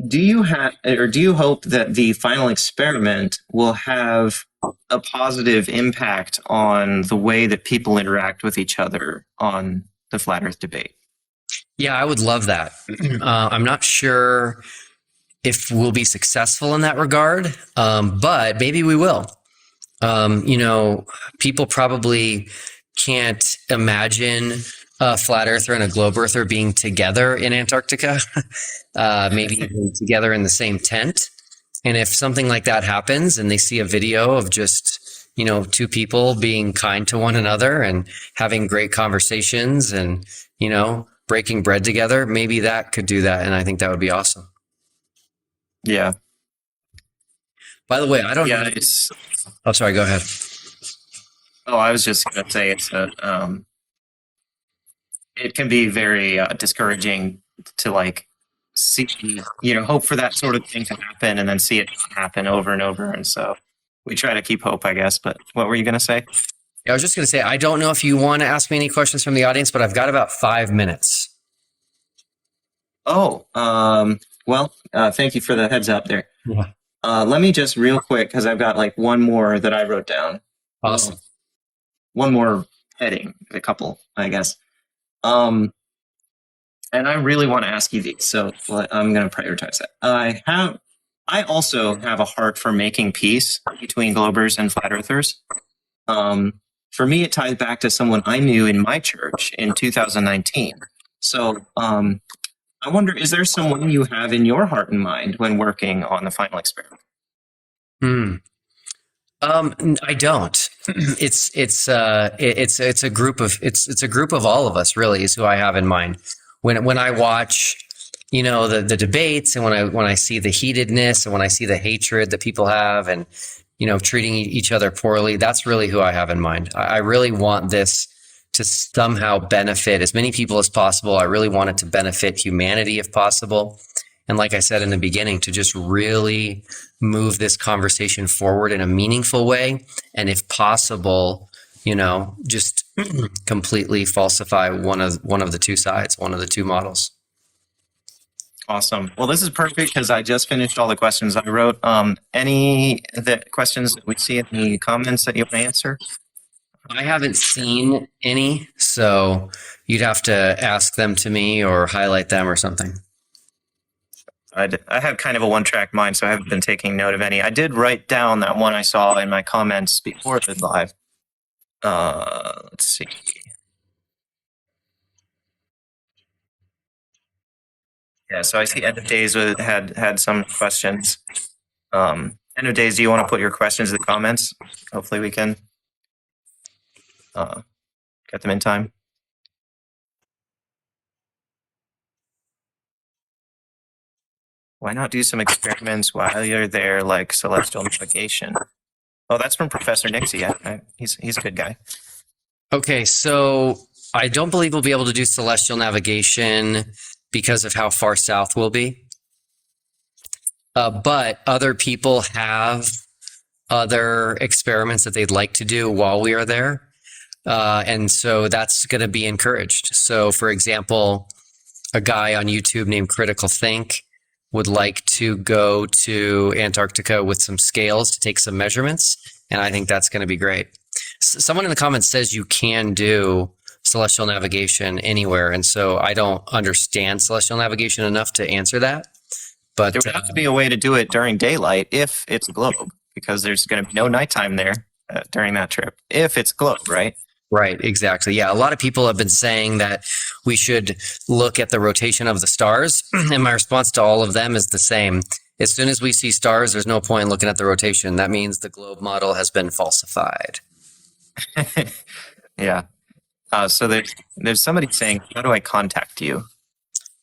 do you hope that the final experiment will have a positive impact on the way that people interact with each other on the flat Earth debate? Yeah, I would love that. I'm not sure if we'll be successful in that regard, but maybe we will. People probably can't imagine a flat earther and a globe earther being together in Antarctica, maybe even together in the same tent. And if something like that happens and they see a video of just, two people being kind to one another and having great conversations and, breaking bread together, maybe that could do that. And I think that would be awesome. Yeah. By the way, I don't know. Oh, sorry, go ahead. Oh, I was just going to say it can be very discouraging to like see, hope for that sort of thing to happen and then see it happen over and over. And so we try to keep hope, I guess. But what were you going to say? Yeah, I was just going to say, I don't know if you want to ask me any questions from the audience, but I've got about 5 minutes. Oh, thank you for the heads up there. Yeah. Let me just real quick, because I've got like one more that I wrote down. Awesome. One more heading, a couple, I guess. And I really want to ask you these, so I'm going to prioritize that. I also have a heart for making peace between globers and flat earthers. For me, it ties back to someone I knew in my church in 2019. So I wonder, is there someone you have in your heart and mind when working on the final experiment? I don't. It's a group of all of us, really, is who I have in mind. When I watch, the debates, and when I see the heatedness and when I see the hatred that people have, and treating each other poorly, that's really who I have in mind. I really want this to somehow benefit as many people as possible. I really want it to benefit humanity if possible. And like I said in the beginning, to just really move this conversation forward in a meaningful way. And if possible, just completely falsify one of the two sides, one of the two models. Awesome. Well, this is perfect because I just finished all the questions I wrote. Any of the questions that we see in the comments that you want to answer? I haven't seen any, so you'd have to ask them to me or highlight them or something. I have kind of a one-track mind, so I haven't been taking note of any. I did write down that one I saw in my comments before the live. Let's see. Yeah, so I see End of Days had some questions. End of Days, do you want to put your questions in the comments? Hopefully we can get them in time. Why not do some experiments while you're there, like celestial navigation? Oh, that's from Professor Nixie. He's a good guy. Okay, so I don't believe we'll be able to do celestial navigation because of how far south we'll be. But other people have other experiments that they'd like to do while we are there. And so that's going to be encouraged. So, for example, a guy on YouTube named Critical Think would like to go to Antarctica with some scales to take some measurements. And I think that's going to be great. Someone in the comments says you can do celestial navigation anywhere. And so I don't understand celestial navigation enough to answer that. But there would have to be a way to do it during daylight if it's a globe, because there's going to be no nighttime there during that trip, if it's a globe, right? Right, exactly. Yeah, a lot of people have been saying that we should look at the rotation of the stars. And my response to all of them is the same. As soon as we see stars, there's no point in looking at the rotation. That means the globe model has been falsified. Yeah. So there's somebody saying, how do I contact you?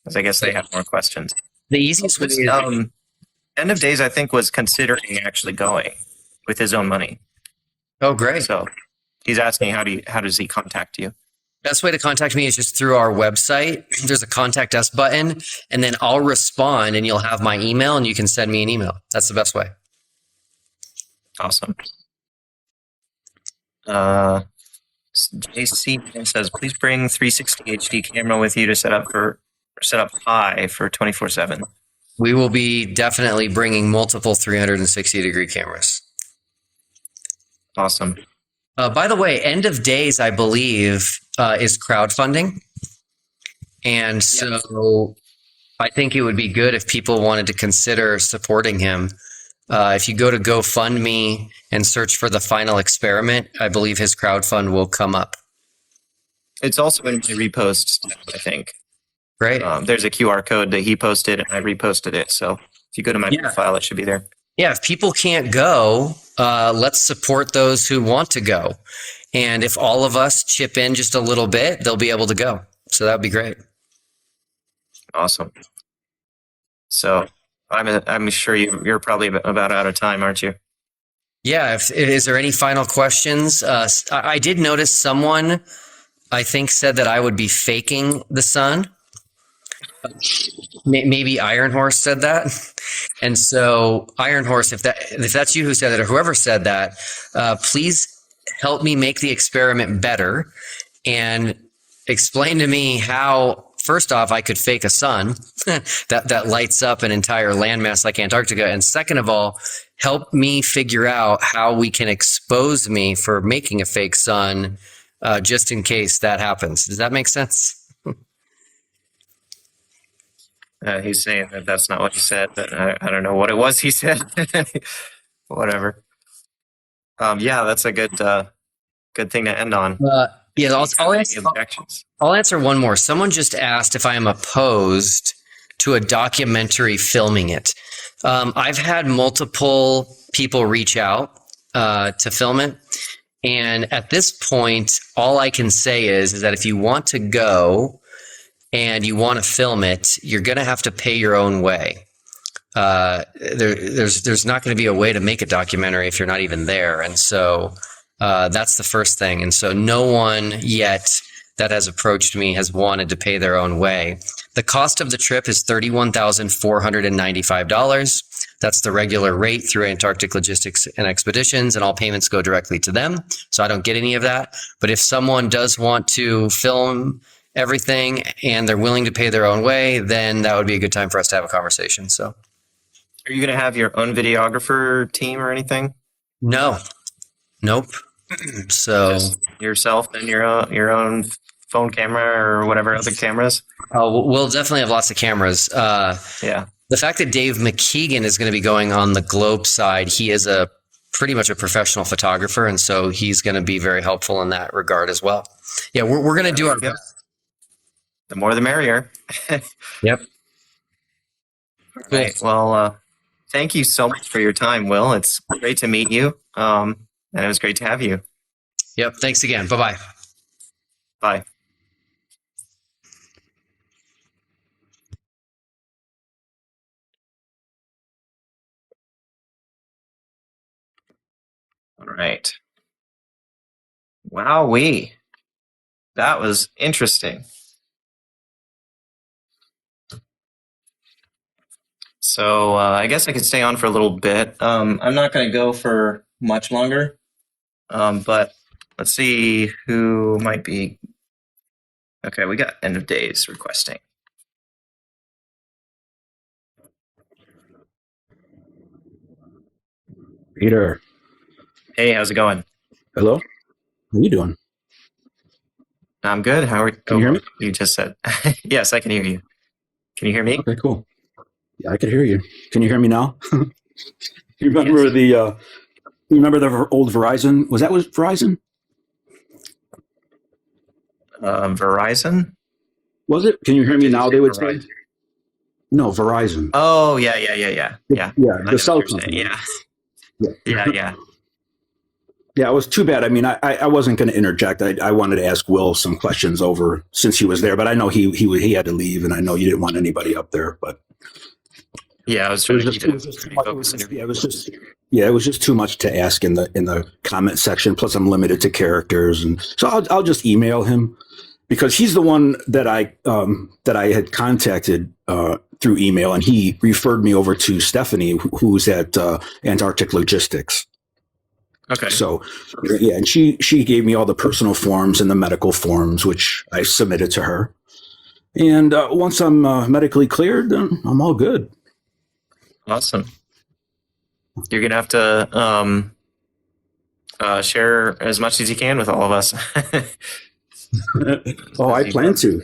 Because I guess they have more questions. The easiest way is... End of Days, I think, was considering actually going with his own money. Oh, great. So he's asking, how does he contact you? Best way to contact me is just through our website. There's a contact us button, and then I'll respond and you'll have my email and you can send me an email. That's the best way. Awesome. JC says, please bring 360 HD camera with you to set up high for 24/7. We will be definitely bringing multiple 360 degree cameras. Awesome. By the way, End of Days, I believe, is crowdfunding. And so I think it would be good if people wanted to consider supporting him. If you go to GoFundMe and search for the final experiment, I believe his crowdfund will come up. It's also in my reposts, I think. Great. There's a QR code that he posted and I reposted it. So if you go to my profile, it should be there. Yeah, if people can't go, let's support those who want to go. And if all of us chip in just a little bit, they'll be able to go. So that would be great. Awesome. So I'm sure you're probably about out of time, aren't you? Yeah. Is there any final questions? I did notice someone, I think, said that I would be faking the sun. Maybe Iron Horse said that. And so, Iron Horse, if that's you who said it or whoever said that, please help me make the experiment better and explain to me how, first off, I could fake a sun that lights up an entire landmass like Antarctica. And second of all, help me figure out how we can expose me for making a fake sun just in case that happens. Does that make sense? He's saying that that's not what he said, but I don't know what it was he said. Whatever. Yeah, that's a good thing to end on. Yeah, I'll answer one more. Someone just asked if I am opposed to a documentary filming it. I've had multiple people reach out to film it. And at this point, all I can say is that if you want to go and you want to film it, you're going to have to pay your own way. There's not going to be a way to make a documentary if you're not even there. And so that's the first thing. And so no one yet that has approached me has wanted to pay their own way. The cost of the trip is $31,495. That's the regular rate through Antarctic Logistics and Expeditions, and all payments go directly to them. So I don't get any of that. But if someone does want to film everything and they're willing to pay their own way, then that would be a good time for us to have a conversation. So, are you going to have your own videographer team or anything? No, nope. So just yourself and your own phone camera or whatever other cameras. We'll definitely have lots of cameras. Yeah. The fact that Dave McKeegan is going to be going on the Globe side, he is pretty much a professional photographer, and so he's going to be very helpful in that regard as well. Yeah, we're going to do our best. The more the merrier. Yep. All right. Well, thank you so much for your time, Will. It's great to meet you. And it was great to have you. Yep. Thanks again. Bye-bye. Bye. All right. Wowee. That was interesting. So I guess I could stay on for a little bit. I'm not going to go for much longer, but let's see who might be. Okay, we got end of days requesting. Peter. Hey, how's it going? Hello. How you doing? I'm good. How are you? Can you hear me? You just said. Yes, I can hear you. Can you hear me? Okay, cool. Yeah, I can hear you. Can you hear me now? You remember Yes. You remember the old Verizon? Was Verizon? Verizon? Was it? Can you hear me now? They would say. Verizon. No, Verizon. Oh, yeah. Yeah, I know the cell what you're saying. company. Yeah. Yeah, it was too bad. I mean, I wasn't going to interject. I wanted to ask Will some questions over since he was there, but I know he had to leave, and I know you didn't want anybody up there. But Yeah, I was it trying was to just, keep it was just too much. it It was just too much to ask in the comment section. Plus, I'm limited to characters, and so I'll just email him because he's the one that I had contacted through email, and he referred me over to Stephanie, who's at Antarctic Logistics. Okay. So, yeah, and she gave me all the personal forms and the medical forms, which I submitted to her. And once I'm medically cleared, then I'm all good. Awesome. You're going to have to share as much as you can with all of us. Oh, I plan to.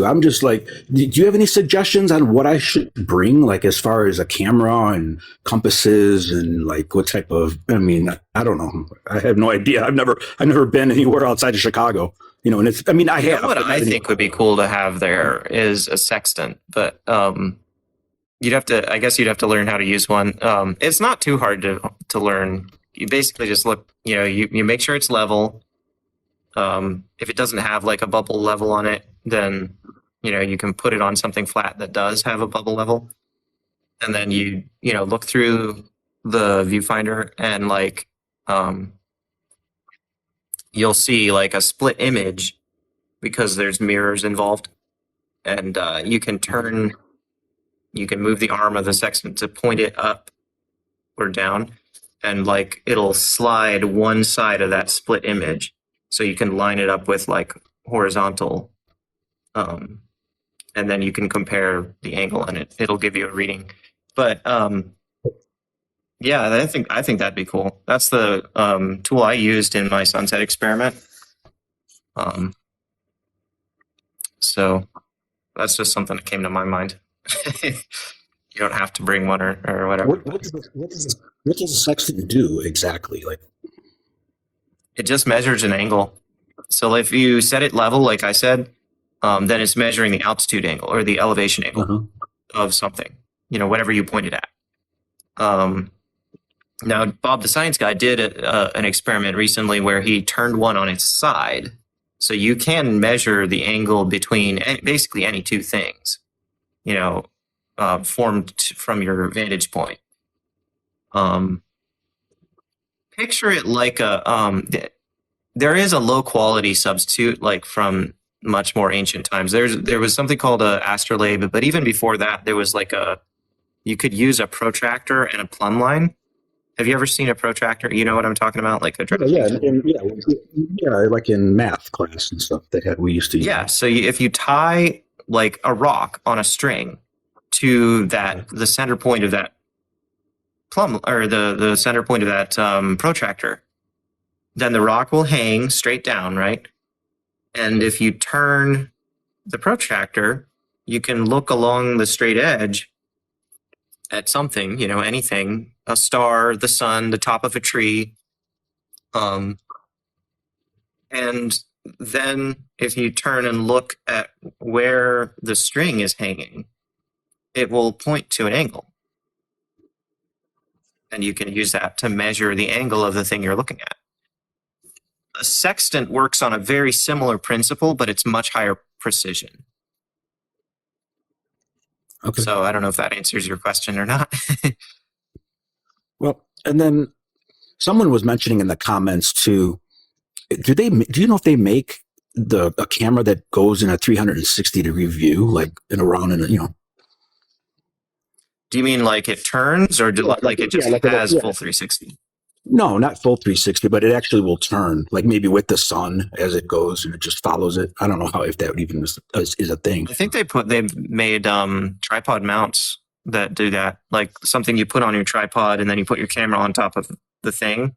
I'm just like, do you have any suggestions on what I should bring, like as far as a camera and compasses and like what type of? I mean, I don't know. I have no idea. I've never been anywhere outside of Chicago. And it's, I mean, I You have. know what I think would be cool to have there is a sextant, but I guess you'd have to learn how to use one. It's not too hard to learn. You basically just look, you make sure it's level. If it doesn't have like a bubble level on it, then you can put it on something flat that does have a bubble level, and then you look through the viewfinder and like you'll see like a split image because there's mirrors involved, and you can move the arm of the sextant to point it up or down, and like it'll slide one side of that split image, so you can line it up with like horizontal, and then you can compare the angle, and it'll give you a reading. But yeah, I think that'd be cool. That's the tool I used in my sunset experiment. So that's just something that came to my mind. You don't have to bring one or whatever. What does the sextant do exactly? Like, It just measures an angle. So if you set it level, like I said, then it's measuring the altitude angle or the elevation angle of something, whatever you pointed at. Now, Bob the Science Guy did an experiment recently where he turned one on its side. So you can measure the angle between basically any two things, formed from your vantage point. Picture it like there is a low quality substitute, like from much more ancient times. There was something called a astrolabe, but even before that, there was like you could use a protractor and a plumb line. Have you ever seen a protractor? You know what I'm talking about? Like yeah, like in math class and stuff we used to use. Yeah, so if you tie like a rock on a string to the center point of that plumb, or the center point of that protractor, then the rock will hang straight down, right? And if you turn the protractor, you can look along the straight edge at something, anything, a star, the sun, the top of a tree. And then if you turn and look at where the string is hanging, it will point to an angle. And you can use that to measure the angle of the thing you're looking at. A sextant works on a very similar principle, but it's much higher precision. Okay. So I don't know if that answers your question or not. Well, and then someone was mentioning in the comments too, do you know if they make a camera that goes in a 360-degree view, like around in a, Do you mean like it turns, or like it just has full 360? No, not full 360, but it actually will turn, like maybe with the sun as it goes, and it just follows it. I don't know if that even is a thing. I think they've made tripod mounts that do that, like something you put on your tripod, and then you put your camera on top of the thing,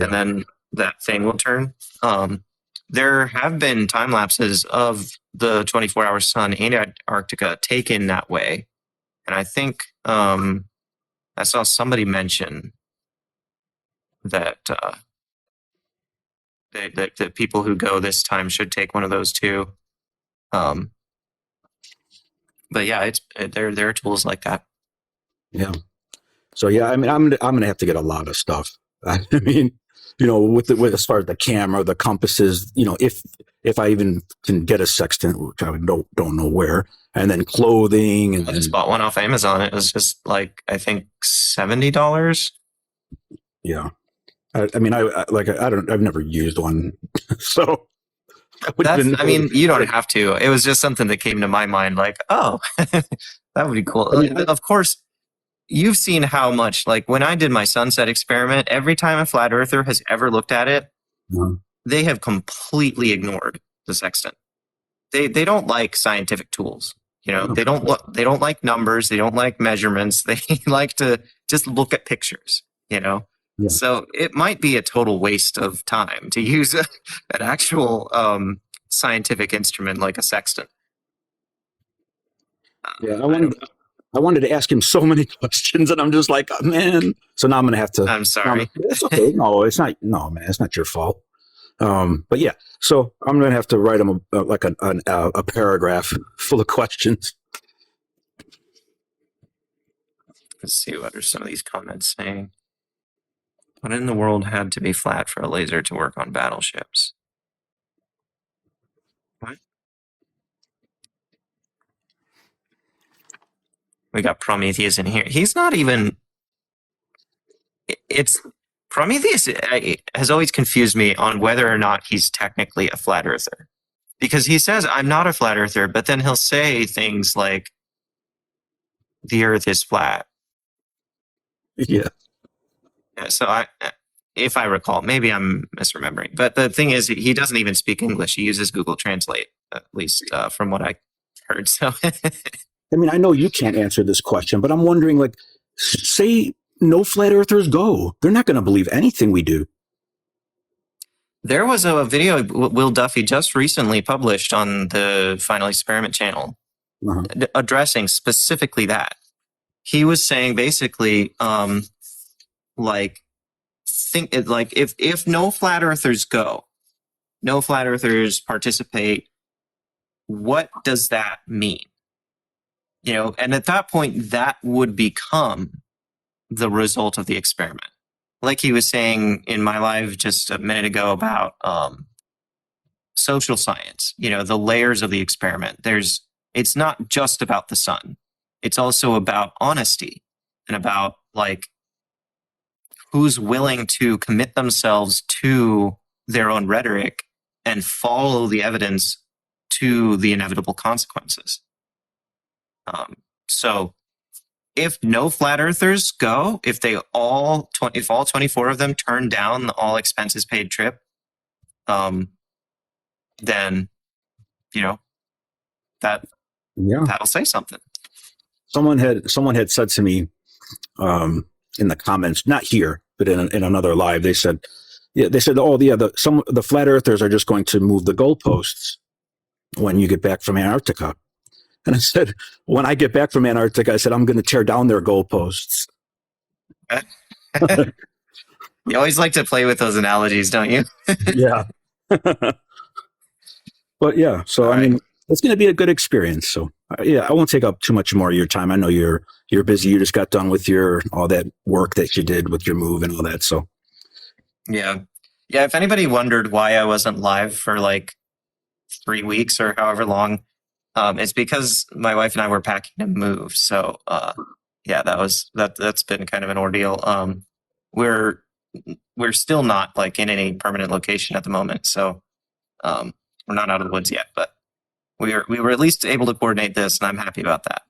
and then that thing will turn. There have been time lapses of the 24-hour sun in Antarctica taken that way, and I think I saw somebody mention that that people who go this time should take one of those too. But yeah, there are tools like that. Yeah. So yeah, I mean, I'm gonna have to get a lot of stuff. I mean, with as far as the camera, the compasses, if I even can get a sextant, which I don't know where, and then clothing. And I just bought one off Amazon. It was just like, I think $70. Yeah. I mean, I've never used one, so. You don't have to. It was just something that came to my mind, like, oh, that would be cool. Of course, you've seen how much, like when I did my sunset experiment, every time a flat earther has ever looked at it, they have completely ignored the sextant. They don't like scientific tools. They don't like numbers. They don't like measurements. They like to just look at pictures, Yeah. So it might be a total waste of time to use an actual scientific instrument like a sextant. Yeah, I wanted to ask him so many questions, and I'm just like, oh, man. So now I'm going to have to. I'm sorry. It's okay. No, it's not. No, man, it's not your fault. But yeah, so I'm going to have to write him a paragraph full of questions. Let's see, what are some of these comments saying? What in the world had to be flat for a laser to work on battleships? What? We got Prometheus in here. He's not even. It's Prometheus has always confused me on whether or not he's technically a flat earther, because he says I'm not a flat earther, but then he'll say things like the Earth is flat. Yeah. So if I recall, maybe I'm misremembering, but the thing is, he doesn't even speak English. He uses Google Translate, at least from what I heard. So, I mean, I know you can't answer this question, but I'm wondering, like, say no flat earthers go. They're not going to believe anything we do. there was a video Will Duffy just recently published on the Final Experiment channel addressing specifically that. He was saying basically, like, if no flat earthers go, no flat earthers participate, what does that mean? And at that point, that would become the result of the experiment. Like he was saying in my live just a minute ago about social science, the layers of the experiment. It's not just about the sun. It's also about honesty and about like who's willing to commit themselves to their own rhetoric and follow the evidence to the inevitable consequences. So if no flat earthers go, if all 24 of them turn down the all expenses paid trip, then that'll say something. Someone had said to me in the comments, not here, but in another live, they said, the flat earthers are just going to move the goalposts when you get back from Antarctica. And I said, when I get back from Antarctica, I said, I'm going to tear down their goalposts. You always like to play with those analogies, don't you? Yeah. But yeah, so all I mean, it's going to be a good experience. So I won't take up too much more of your time. I know you're busy. You just got done with all that work that you did with your move and all that. So yeah. If anybody wondered why I wasn't live for like 3 weeks or however long, it's because my wife and I were packing to move. So that's been kind of an ordeal. We're still not like in any permanent location at the moment, so we're not out of the woods yet, but we were at least able to coordinate this, and I'm happy about that.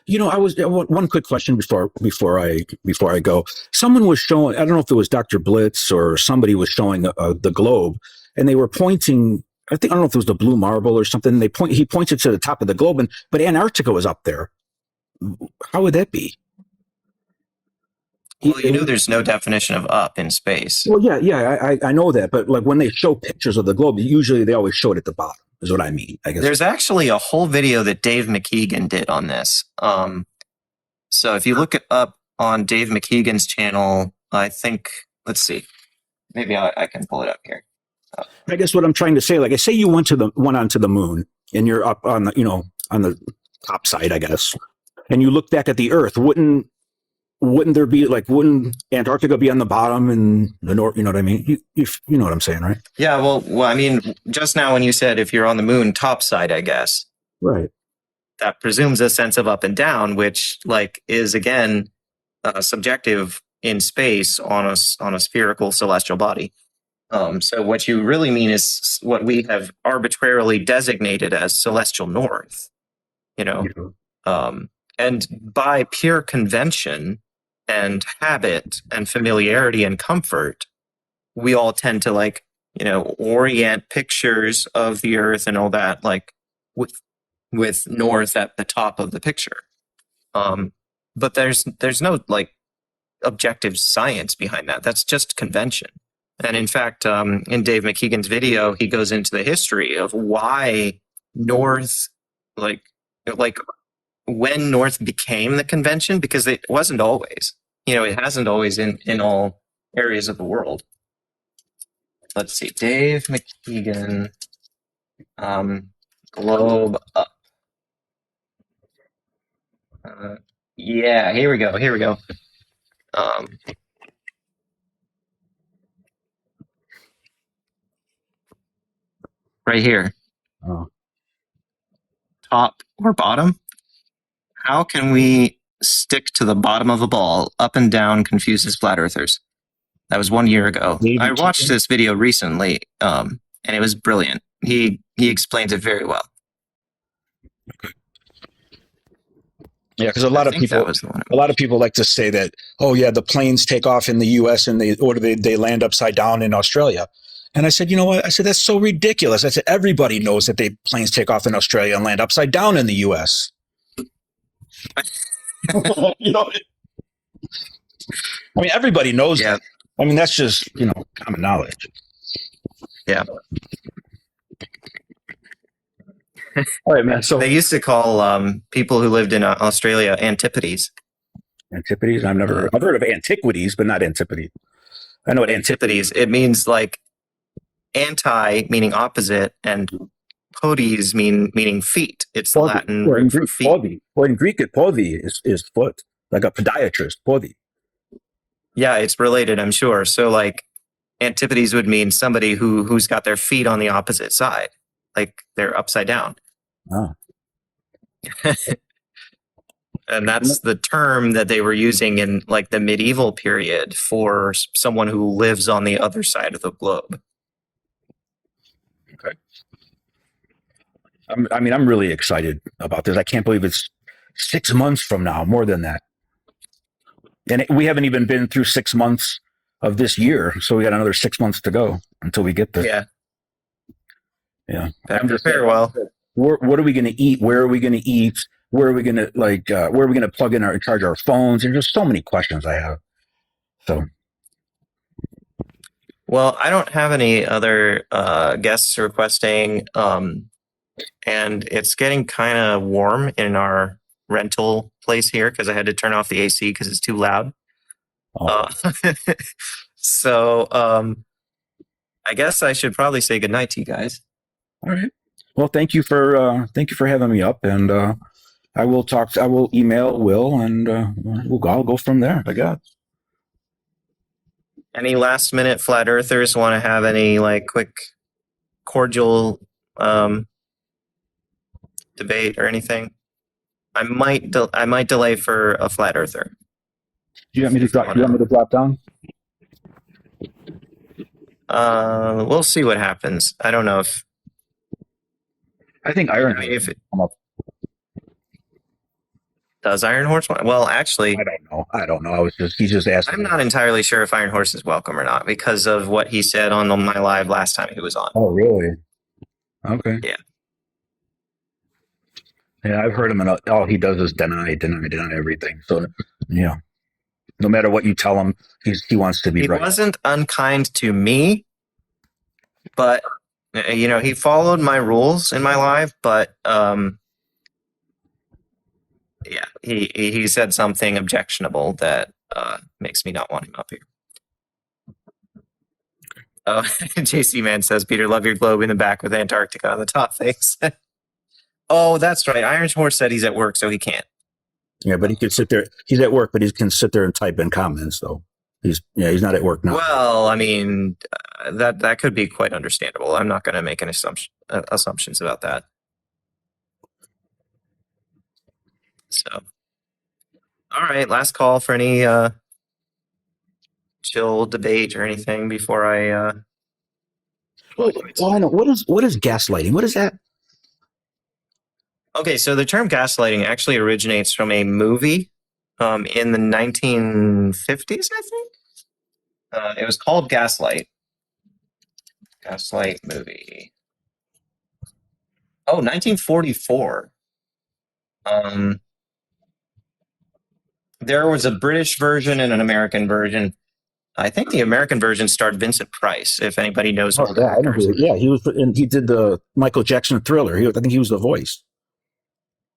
I was one quick question before I go. Someone was showing, I don't know if it was Dr. Blitz or somebody was showing the globe, and they were pointing. I don't know if it was the blue marble or something. He pointed to the top of the globe, but Antarctica was up there. How would that be? Well, there's no definition of up in space. Well, yeah, I know that, but like when they show pictures of the globe, usually they always show it at the bottom. Is what I mean. I guess there's actually a whole video that Dave McKeegan did on this. So if you look it up on Dave McKeegan's channel, I think, let's see, maybe I can pull it up here. I guess what I'm trying to say, like I say, you went onto the moon, and you're up on the on the top side, I guess, and you look back at the Earth. Wouldn't there be wouldn't Antarctica be on the bottom and the north? You know what I mean? You know what I'm saying, right? Yeah. Well, I mean, just now when you said if you're on the moon, top side, I guess. Right. That presumes a sense of up and down, which is again subjective in space on a spherical celestial body. So what you really mean is what we have arbitrarily designated as celestial north. And by pure convention and habit and familiarity and comfort, we all tend to orient pictures of the Earth and all that with north at the top of the picture. But there's no objective science behind that. That's just convention. And in fact, in Dave McKeegan's video, he goes into the history of why north, when north became the convention, because it wasn't always. It hasn't always in all areas of the world. let's see, Dave McKeegan, globe up. Yeah, here we go. Here we go. Right here, Oh. top or bottom. How can we stick to the bottom of a ball? Up and down confuses flat earthers. That was 1 year ago. Maybe I watched chicken? this video recently, and it was brilliant. He explains it very well. Yeah, because a I lot of think that people, was the one. a lot of people like to say that, oh yeah, the planes take off in the U.S. and they land upside down in Australia. And I said, you know what? I said that's so ridiculous. I said everybody knows that planes take off in Australia and land upside down in the U.S. You know, I mean, everybody knows Yeah. that. I mean, that's just common knowledge. Yeah. All right, man. So They used to call people who lived in Australia antipodes. antipodes. I've heard of antiquities, but not antipodes. I know what Antipodes. It means like anti, meaning opposite, and podes meaning feet. It's the Latin or in root for Greek, feet. podi. Or in Greek, podi is foot, like a podiatrist. Podi. Yeah, it's related, I'm sure. So like antipodes would mean somebody who's got their feet on the opposite side, like they're upside down. Oh. And that's the term that they were using in like the medieval period for someone who lives on the other side of the globe. Okay. I'm really excited about this. I can't believe it's 6 months from now, more than that. And we haven't even been through 6 months of this year. So we got another 6 months to go until we get there. Yeah. Yeah. Better prepare well. What are we going to eat? Where are we going to eat? Where are we going to where are we going to plug in charge our phones? There's just so many questions I have. So. Well, I don't have any other guests requesting, and it's getting kind of warm in our rental place here because I had to turn off the AC because it's too loud. Oh. So I guess I should probably say goodnight to you guys. All right. Well, thank you for having me up, and I will email Will, and I'll go from there. I guess. Any last minute flat earthers want to have any like quick cordial debate or anything? I might delay for a flat earther. Do you want me to drop? You want me to drop down? We'll see what happens. I don't know if I think Iron. I mean, if it does Iron Horse want. Well, actually, I don't know. He's just asking. I'm not entirely sure if Iron Horse is welcome or not because of what he said on my live last time he was on. Oh, really? Okay. Yeah. Yeah, I've heard him, and all he does is deny everything. So, yeah, no matter what you tell him, he wants to be He right. wasn't unkind to me, but he followed my rules in my live. But yeah, he said something objectionable that makes me not want him up here. Oh, JC Man says, Peter, love your globe in the back with Antarctica on the top. Thanks. Oh, that's right. Iron Horse said he's at work, so he can't. Yeah, but he can sit there. He's at work, but he can sit there and type in comments. Though he's not at work now. Well, I mean, that could be quite understandable. I'm not going to make any assumptions about that. So, all right, last call for any chill debate or anything before I. Well, I know what is gaslighting. What is that? Okay, so the term gaslighting actually originates from a movie in the 1950s, I think. It was called Gaslight. Gaslight movie. Oh, 1944. There was a British version and an American version. I think the American version starred Vincent Price, if anybody knows. Oh, yeah, I know. Yeah, he was, and he did the Michael Jackson Thriller. I think he was the voice.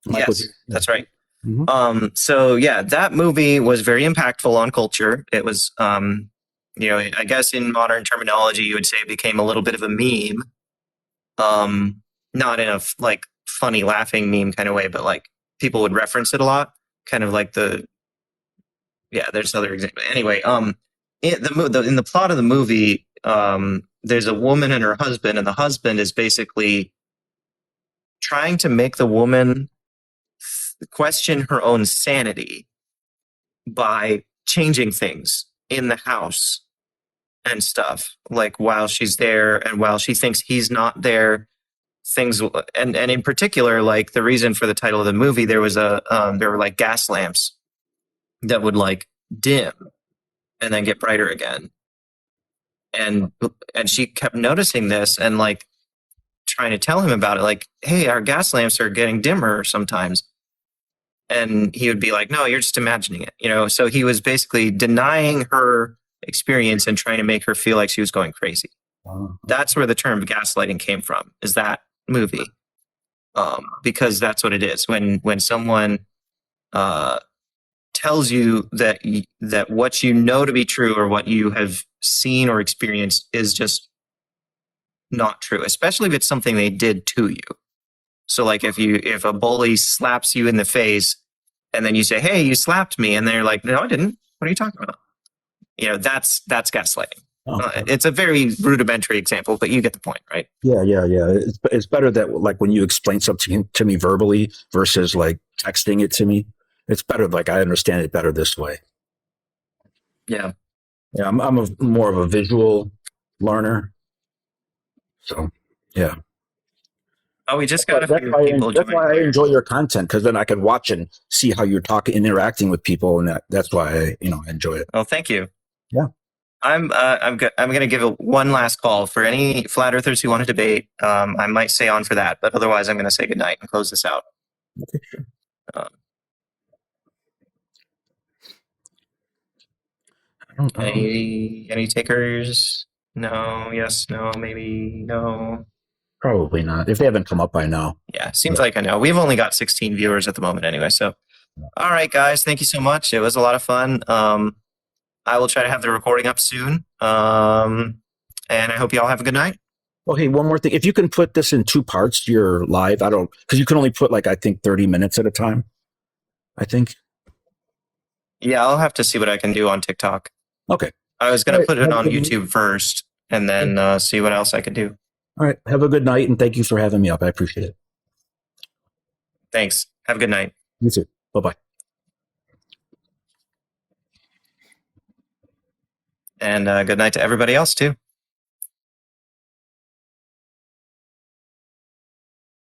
Yes, that's right. Mm-hmm. So yeah, that movie was very impactful on culture. It was I guess in modern terminology, you would say it became a little bit of a meme. Not in a like funny laughing meme kind of way, but like people would reference it a lot, kind of like there's other examples. Anyway, in the plot of the movie, there's a woman and her husband, and the husband is basically trying to make the woman question her own sanity by changing things in the house and stuff, like while she's there and while she thinks he's not there, things. And in particular, like the reason for the title of the movie, there were like gas lamps that would like dim and then get brighter again, and she kept noticing this and like trying to tell him about it, like, hey, our gas lamps are getting dimmer sometimes. And he would be like, no, you're just imagining it, so he was basically denying her experience and trying to make her feel like she was going crazy. That's where the term gaslighting came from, is that movie. Because that's what it is. When someone tells you that what you know to be true or what you have seen or experienced is just not true, especially if it's something they did to you. So like if a bully slaps you in the face and then you say, hey, you slapped me, and they're like, no, I didn't. What are you talking about? That's gaslighting. It's a very rudimentary example, but you get the point, right? Yeah. It's better that like when you explain something to me verbally versus like texting it to me. It's better, like I understand it better this way. Yeah. Yeah, I'm more of a visual learner. So, yeah. Oh, we just got a few people. That's why I enjoy your content, because then I can watch and see how you're talking, interacting with people, and that's why I enjoy it. Oh, thank you. Yeah. I'm going to give one last call for any flat earthers who want to debate. I might stay on for that, but otherwise I'm going to say goodnight and close this out. Okay, sure. Any takers? No, yes, no, maybe no. Probably not. If they haven't come up by now. Yeah, seems like I know. We've only got 16 viewers at the moment anyway. So, all right, guys, thank you so much. It was a lot of fun. I will try to have the recording up soon. And I hope you all have a good night. Okay, one more thing. If you can put this in 2 parts, you're live. Because you can only put like, I think 30 minutes at a time. I think. Yeah, I'll have to see what I can do on TikTok. Okay. I was going to put it on YouTube first and then see what else I could do. All right. Have a good night, and thank you for having me up. I appreciate it. Thanks. Have a good night. You too. Bye-bye. And good night to everybody else too.